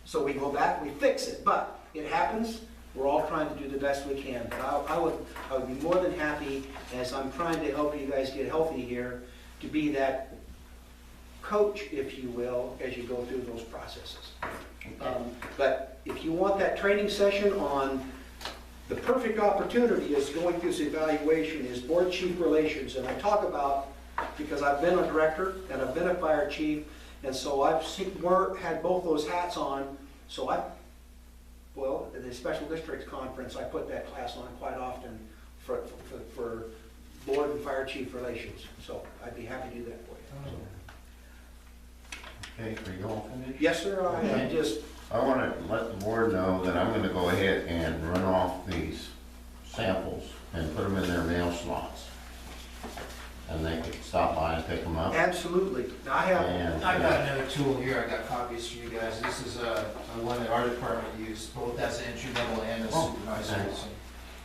So we go back, we fix it, but it happens. We're all trying to do the best we can. But I would be more than happy, as I'm trying to help you guys get healthy here, to be that coach, if you will, as you go through those processes. But if you want that training session on the perfect opportunity is going through this evaluation is board chief relations. And I talk about, because I've been a director and I've been a fire chief, and so I've had both those hats on. So at the special districts conference, I put that class on quite often for board and fire chief relations. So I'd be happy to do that for you. So. Okay, are you all finished? Yes, sir. I want to let the board know that I'm going to go ahead and run off these samples and put them in their mail slots. And they can stop by and pick them up. Absolutely. Now, I've got another tool here. I got copies for you guys. This is a one that our department used, both as an entry level and as supervisors.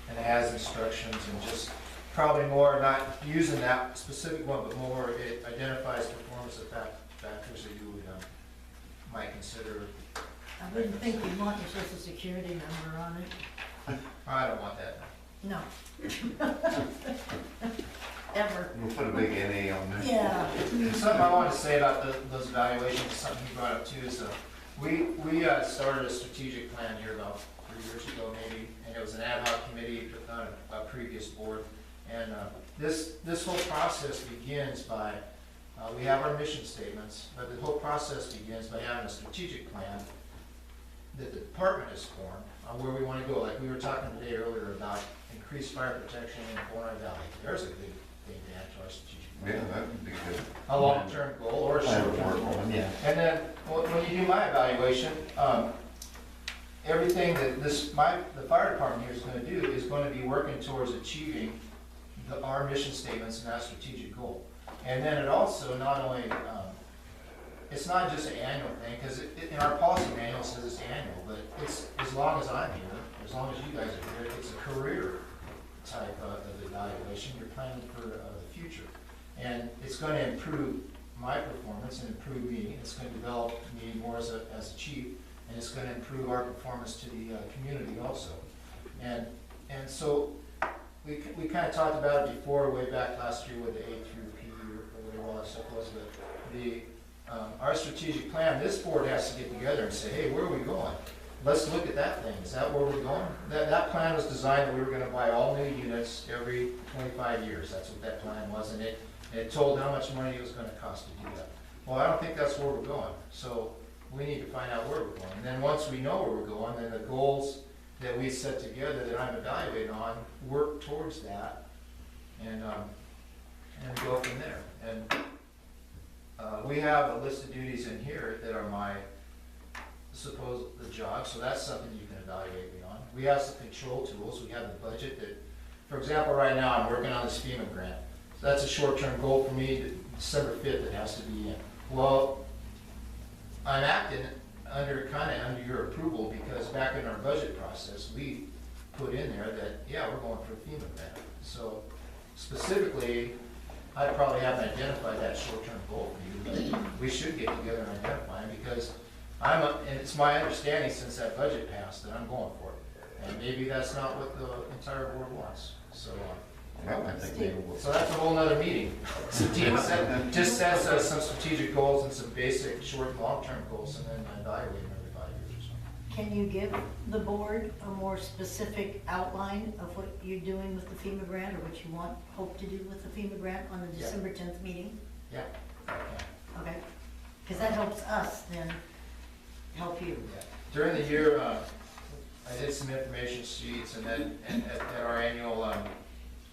And it has instructions and just probably more, not using that specific one, but more it identifies performance factors that you would might consider. I wouldn't think you'd want your social security number on it. I don't want that. No. Ever. We'll put a big NA on there. Yeah. Something I wanted to say about those evaluations, something you brought up too, is we started a strategic plan here about 3 years ago maybe, and it was an ad hoc committee on a previous board. And this whole process begins by, we have our mission statements, but the whole process begins by having a strategic plan that the department is formed on where we want to go. Like we were talking today earlier about increased fire protection in Bonai Valley. There's a good thing to add to our strategic plan. Yeah, that would be good. A long-term goal or a short-term goal. Yeah. And then when you do my evaluation, everything that the fire department here is going to do is going to be working towards achieving our mission statements and that strategic goal. And then it also not only, it's not just an annual thing, because in our policy manual says it's annual, but it's as long as I'm here, as long as you guys are here, it's a career type of evaluation. You're planning for the future. And it's going to improve my performance and improve me. It's going to develop me more as a chief, and it's going to improve our performance to the community also. And so we kind of talked about it before, way back last year with the A through P or whatever all that stuff was, but our strategic plan, this board has to get together and say, hey, where are we going? Let's look at that thing. Is that where we're going? That plan was designed that we were going to buy all new units every 25 years. That's what that plan was, and It told how much money it was gonna cost to do that. Well, I don't think that's where we're going, so we need to find out where we're going. And then once we know where we're going, then the goals that we set together that I'm evaluating on, work towards that and go from there. And we have a list of duties in here that are my the job, so that's something you can evaluate me on. We have some control tools. We have the budget that, for example, right now I'm working on this FEMA grant. So that's a short-term goal for me, December 5th it has to be in. Well, I'm acting under your approval because back in our budget process, we put in there that, yeah, we're going for a FEMA grant. So specifically, I probably haven't identified that short-term goal for you, but we should get together and identify them because and it's my understanding since that budget passed that I'm going for it. And maybe that's not what the entire board wants, so. Well, I think they will. So that's a whole nother meeting. Just sets us some strategic goals and some basic short and long-term goals and then evaluate them every 5 years or so. Can you give the board a more specific outline of what you're doing with the FEMA grant, or what you hope to do with the FEMA grant on the December 10th meeting? Yeah. Okay, because that helps us then help you. Yeah. During the year, I did some information sheets and then at our annual,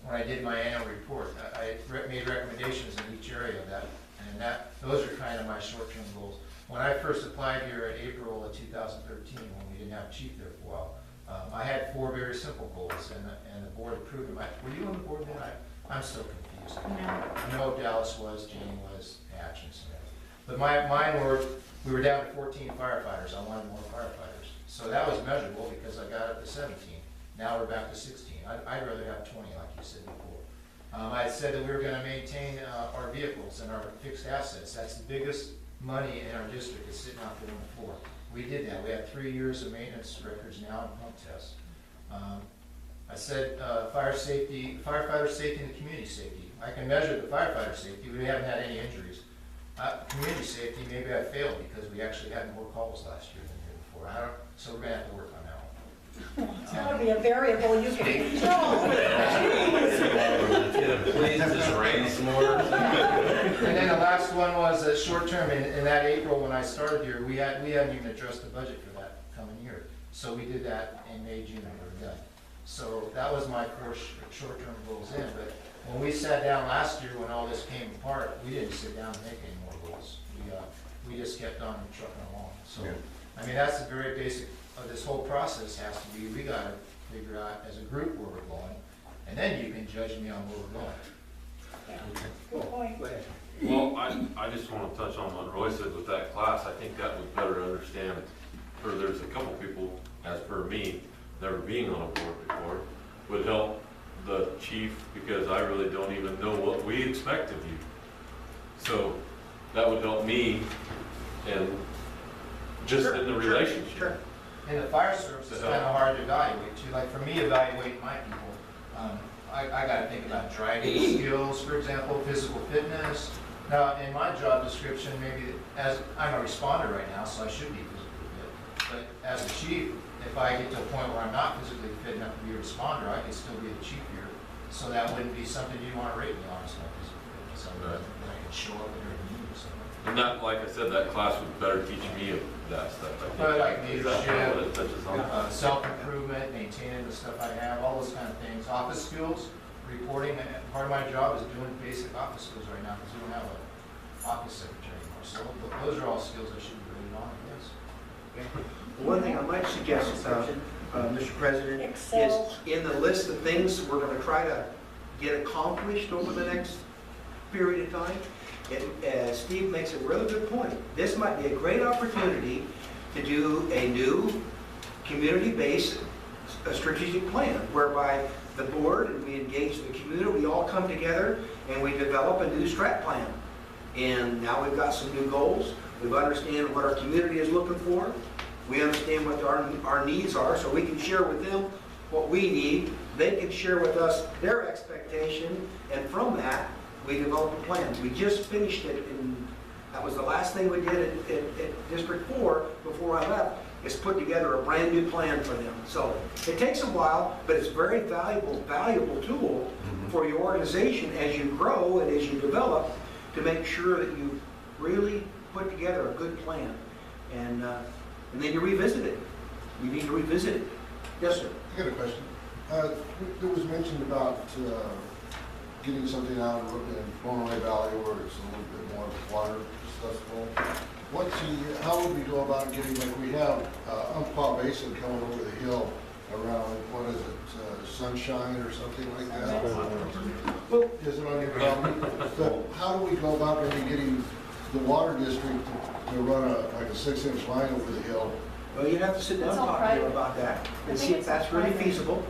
when I did my annual report, I made recommendations in each area of that, and those are kind of my short-term goals. When I first applied here in April of 2013, when we didn't have a chief there for a while, I had 4 very simple goals, and the board approved them. Were you on the board then? I'm still confused. No. I know Dallas was, Jane was, Hatch and some others. But mine were, we were down to 14 firefighters. I wanted more firefighters. So that was measurable because I got up to 17. Now we're back to 16. I'd rather have 20, like you said before. I said that we were going to maintain our vehicles and our fixed assets. That's the biggest money in our district is sitting out there on the floor. We did that. We have 3 years of maintenance records now and pump tests. I said firefighter safety and community safety. I can measure the firefighter safety. We haven't had any injuries. Community safety, maybe I failed because we actually had more calls last year than the year before. So we're going to have to work on that one. It's gotta be a variable you can control. Please just raise more. And then the last one was short term. In that April when I started here, we hadn't even addressed the budget for that coming year. So we did that in May, June, and we were done. So that was my 4 short-term goals in. But when we sat down last year, when all this came apart, we didn't sit down and make any more goals. We just kept on trucking along. So, Yeah. I mean, that's the very basic of this whole process has to be, we got to figure out as a group where we're going, and then you can judge me on where we're going. Good point. Go ahead. Well, I just want to touch on what Roy said with that class. I think that would better understand, or there's a couple people, as per me, never being on a board before, would help the chief, because I really don't even know what we expect of you. So that would help me and just in the relationship. Sure. And the fire service is kind of hard to evaluate too. Like for me, evaluating my people, I got to think about driving skills, for example, physical fitness. Now, in my job description, maybe as I'm a responder right now, so I should be physically fit. But as a chief, if I get to a point where I'm not physically fit enough to be a responder, I can still be the chief here. So that wouldn't be something you want to rate me on as my physical fitness. So that I can show up at every meeting or something. And that, like I said, that class would better teach me that stuff. I think. But like That's kind of what it leadership, touches on. self-improvement, maintaining the stuff I have, all those kind of things. Office skills, reporting, and part of my job is doing basic office skills right now because we don't have an office secretary anymore. So those are all skills I should be rated on, I guess. One thing I might suggest, Mr. President, Excel. is in the list of things we're going to try to get accomplished over the next period of time, Steve makes a really good point. This might be a great opportunity to do a new community-based strategic plan whereby the board and we engage the community, we all come together and we develop a new strat plan. And now we've got some new goals. We understand what our community is looking for. We understand what our needs are, so we can share with them what we need. They can share with us their expectation, and from that, we develop a plan. We just finished it, and that was the last thing we did at District 4 before I left. is put together a brand new plan for them. So it takes a while, but it's a very valuable tool for your organization as you grow and as you develop to make sure that you really put together a good plan. And then you revisit it. You need to revisit it. Yes, sir. I got a question. There was mention about getting something out in Monterey Valley where it's a little bit more water accessible. How would we go about getting, like we have Umpqua Basin coming over the hill around, what is it, Sunshine or something like that? Well, Is it on your property? But how do we go about maybe getting the water district to run like a 6-inch line over the hill? well, you'd have to sit down and It's all talk to them private. about that I and think see if it's all that's really private. feasible.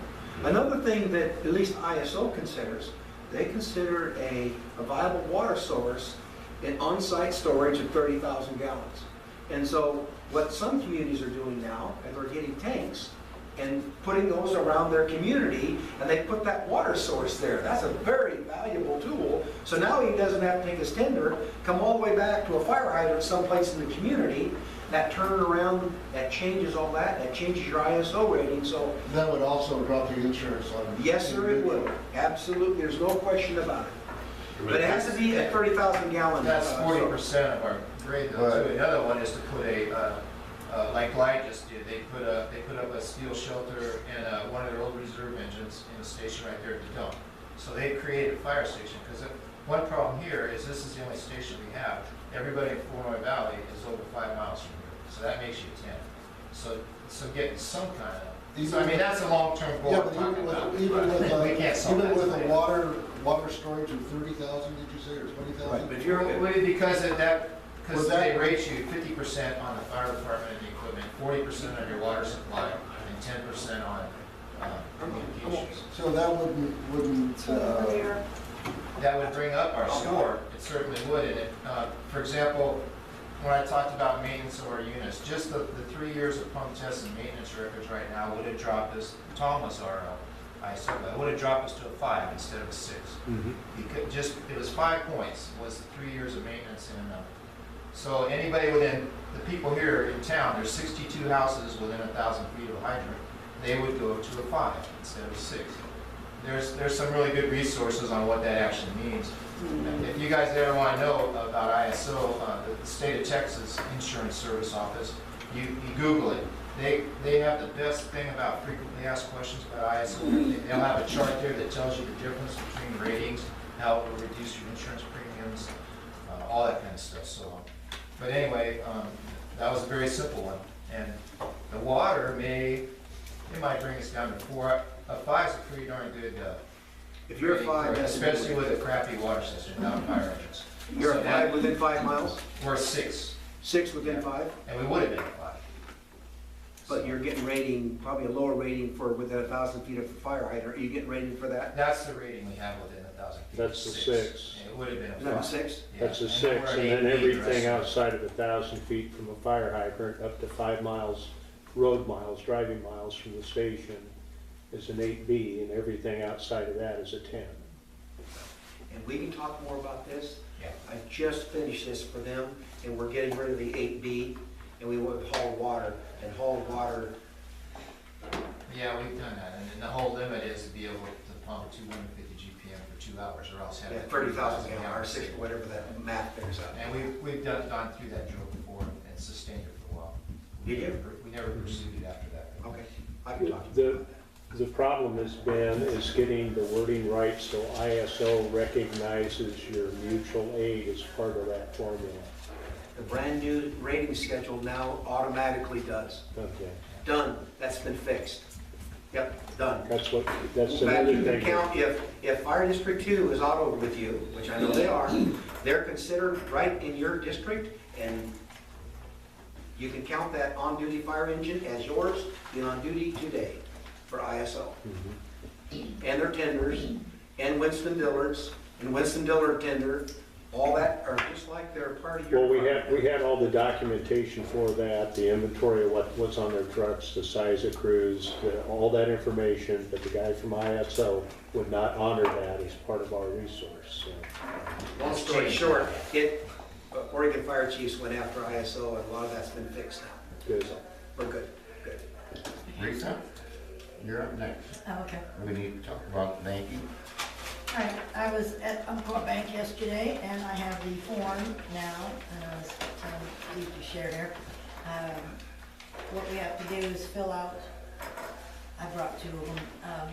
Another thing that at least ISO considers, they consider a viable water source in on-site storage of 30,000 gallons. And so what some communities are doing now, is they're getting tanks and putting those around their community, and they put that water source there. That's a very valuable tool. So now he doesn't have to take his tender, come all the way back to a fire hydrant someplace in the community. That turnaround, that changes all that, that changes your ISO rating. So That would also drop the insurance on. yes, sir, it will. Absolutely, there's no question about it. But it has to be a 30,000 gallon. That's 40% of our grade though, too. Another one is to put like Glide just did, they put up a steel shelter and one of their old reserve engines in a station right there at the dump. So they created a fire station, because one problem here is this is the only station we have. Everybody in Flournoy Valley is over 5 miles from here, so that makes you 10. So getting some kind of, so I mean, that's a long-term goal Yeah, we're but talking about. even We can't solve with that. a water storage of 30,000, did you say, or 20,000? Right, but if you're, Well, because of that, because Was that- they rate you 50% on the fire department and the equipment, 40% on your water supply, and 10% on communications. So that wouldn't, That would bring up our score, it certainly would, and it, for example, when I talked about maintenance of our units, just the 3 years of pump tests and maintenance records right now would have dropped us, Tom was our ISO, but it would have dropped us to a 5 instead of a 6. Because it was 5 points, was the 3 years of maintenance, and so anybody within, the people here in town, there's 62 houses within 1,000 feet of a hydrant, they would go to a 5 instead of a 6. There's some really good resources on what that actually means. If you guys ever want to know about ISO, the state of Texas Insurance Service Office, you Google it. They have the best thing about frequently asked questions about ISO. They'll have a chart there that tells you the difference between ratings, how it will reduce your insurance premiums, all that kind of stuff. So, but anyway, that was a very simple one. And the water might bring us down to 4. A 5 is a pretty darn good. if you're a rating, 5, that's especially with a crappy water system without fire engines. You're So a that- 5 within 5 miles, We're a 6, 6 within 5, and we would have been a 5. but you're getting rating, probably a lower rating for within 1,000 feet of the fire hydrant. Are you getting rated for that? That's the rating we have within 1,000 feet. That's the 6. And it would have been a 5. Is that a 6? Yeah, That's a and 6, we're and then an 8B everything the rest of it. outside of 1,000 feet from a fire hydrant, up to 5 miles, road miles, driving miles from the station is an 8B, and everything outside of that is a 10. And we can talk more about this. Yeah. I just finished this for them, and we're getting rid of the 8B, and we went with hauled water, and hauled water, Yeah, we've done that, and then the whole limit is to be able to pump 250 GPM for 2 hours, or else have yeah, that 30,000 gallon, or 6, whatever that math figures out. And we've gone through that drill before and sustained it for a while. Did you? We never pursued it after that. Okay, I can talk to you about that. The problem has been is getting the wording right so ISO recognizes your mutual aid as part of that formula. The brand new rating schedule now automatically does. Okay, Done, that's been fixed. Yep, done. that's Back another you can thing. count, if Fire District 2 is autoed with you, which I know they are, they're considered right in your district, and you can count that on-duty fire engine as yours, being on duty today for ISO. And their tenders, and Winston Dillard's, and Winston Dillard tender, all that are just like they're part of your. Well, we had all the documentation for that, the inventory of what was on their trucks, the size of crews, all that information, but the guy from ISO would not honor that as part of our resource, so. Long story short, Oregon Fire Chiefs went after ISO, and a lot of that's been fixed now. Good. So, we're good, good. Lisa, you're up next. Oh, okay. We need to talk about banking. All right, I was at Umpqua Bank yesterday, and I have the form now, and I was telling Steve to share there. What we have to do is fill out, I brought two of them,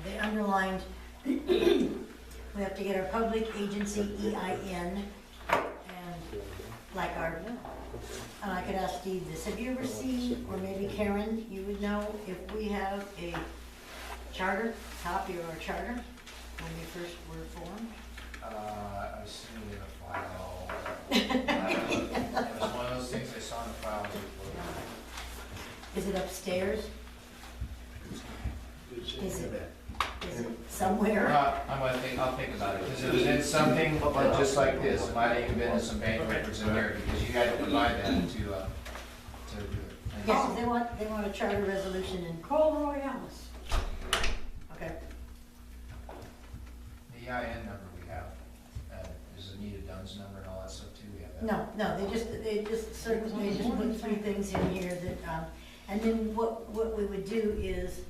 they underlined, we have to get our public agency EIN, and like our, and I could ask Steve this, have you ever seen, or maybe Karen, you would know, if we have a charter, copy of our charter, when we first were formed? I was sitting in a file. It was one of those things I saw in the file before. Is it upstairs? Is it somewhere? I'll think about it, because it was in something just like this. It might have even been in some bank records in there, because you had to provide that to do it. Yes, they want a charter resolution in Cole Royales. Okay, The EIN number we have, is Anita Dunn's number and all that stuff too, we have that. no, they just certainly just put three things in here that, and then what we would do is,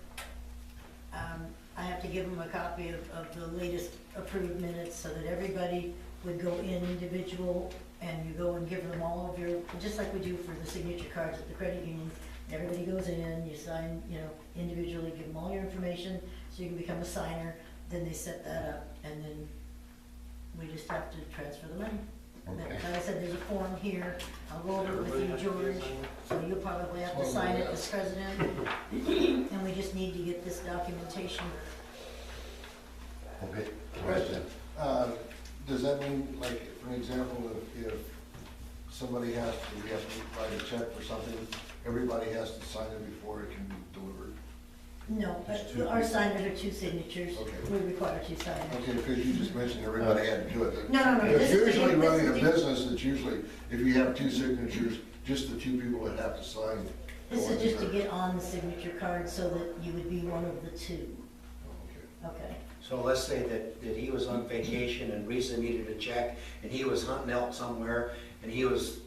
I have to give them a copy of the latest approved minutes so that everybody would go in individual, and you go and give them all of your, just like we do for the signature cards at the credit union. Everybody goes in, you sign, individually, give them all your information, so you can become a signer, then they set that up, and then we just have to transfer the money. Okay. Like I said, there's a form here, I'll go over it with you, George, so you'll probably have to sign it as president, and we just need to get this documentation. Okay, question. Does that mean, like, for an example, if somebody we have to write a check for something, everybody has to sign it before it can be delivered? No, Just but two our people. signers are two signatures, Okay. we require two signers. Okay, because you just mentioned everybody had to do it. No, If this is usually the- running a this is the- business, it's usually, if you have two signatures, just the two people that have to sign. This go is in just to there. get on the signature card so that you would be one of the two, Okay. okay? So let's say that he was on vacation and Risa needed a check, and he was hunting elk somewhere, and he was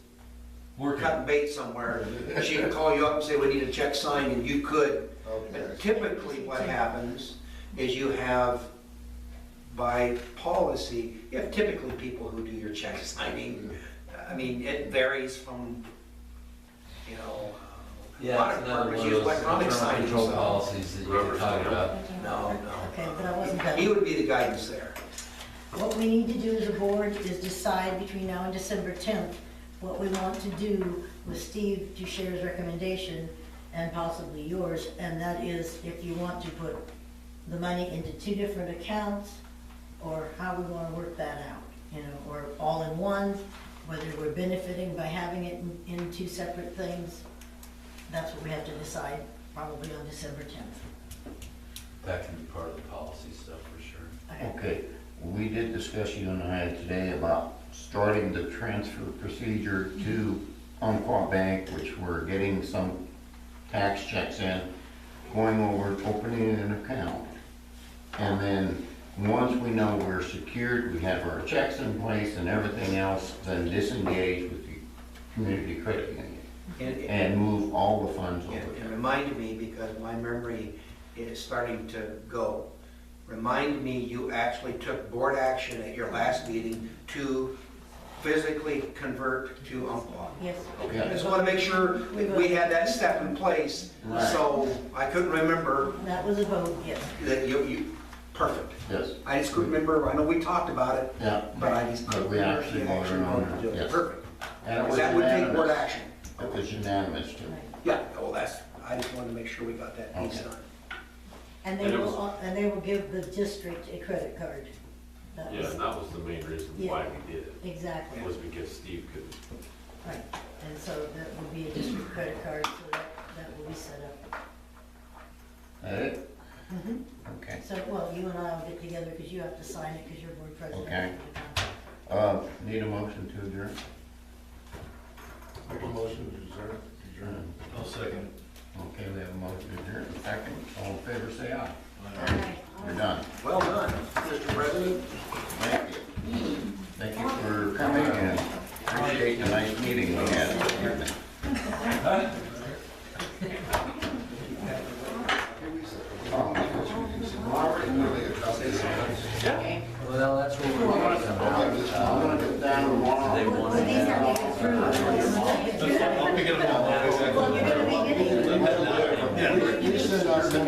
cutting bait somewhere. She could call you up and say, we need a check signed, and you could. Okay. Typically, what happens is you have, by policy, you have typically people who do your check signing. I mean, it varies from, a lot Yeah, of it's another one departments of use those electronic internal signing. control so- policies that you can talk about. No. Okay, but I wasn't done. He would be the guidance there. What we need to do as a board is decide between now and December 10th what we want to do with Steve Dushare's recommendation and possibly yours, and that is if you want to put the money into two different accounts, or how we want to work that out, or all in one, whether we're benefiting by having it in two separate things. That's what we have to decide probably on December 10th. That can be part of the policy stuff for sure. Okay, we did discuss, you and I today, about starting the transfer procedure to Umpqua Bank, which we're getting some tax checks in, going over, opening an account. And then, once we know we're secured, we have our checks in place and everything else, then disengage with the community credit union and move all the funds over. And remind me, because my memory is starting to go, remind me you actually took board action at your last meeting to physically convert to Umpqua. Yes. Okay, I just want to make sure we had that step in place, Right. so I couldn't remember That was a vote, yes. that perfect. Yes, I just couldn't remember, I know we talked about it, yeah. but I just But couldn't we remember actually if you actually voted on wanted to do it, it. yes. Perfect. And it was That would take board unanimous. action. It was unanimous too. Yeah, well, I just wanted to make sure we got that piece Okay. done. And And it was- they will give the district a credit card. That Yeah, was- and that was the main reason why we did it, Exactly, was because Steve couldn't. right. And so that will be a district credit card, so that will be set up. That it? Mhm. Okay. So, well, you and I will get together because you have to sign it because you're board president. Okay. Need a motion to adjourn? Make a motion to adjourn. I'll second. Okay, we have a motion to adjourn. Second, all in favor, say aye. All right. You're done. Well done, Mr. President. Thank you. Thank you for coming and appreciate the nice meeting we had. It's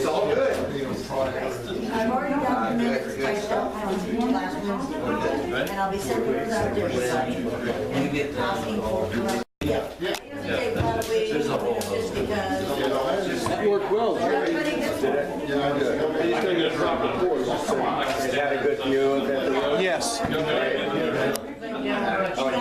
all good. I've already got the minutes typed up from last Wednesday, and I'll be sending those out to everybody. You get that. Asking for correct. Yeah. It doesn't take probably, There's a whole just because. That worked well. Everybody gets one. He's going to drop the board. Had a good view of it. Yes. But,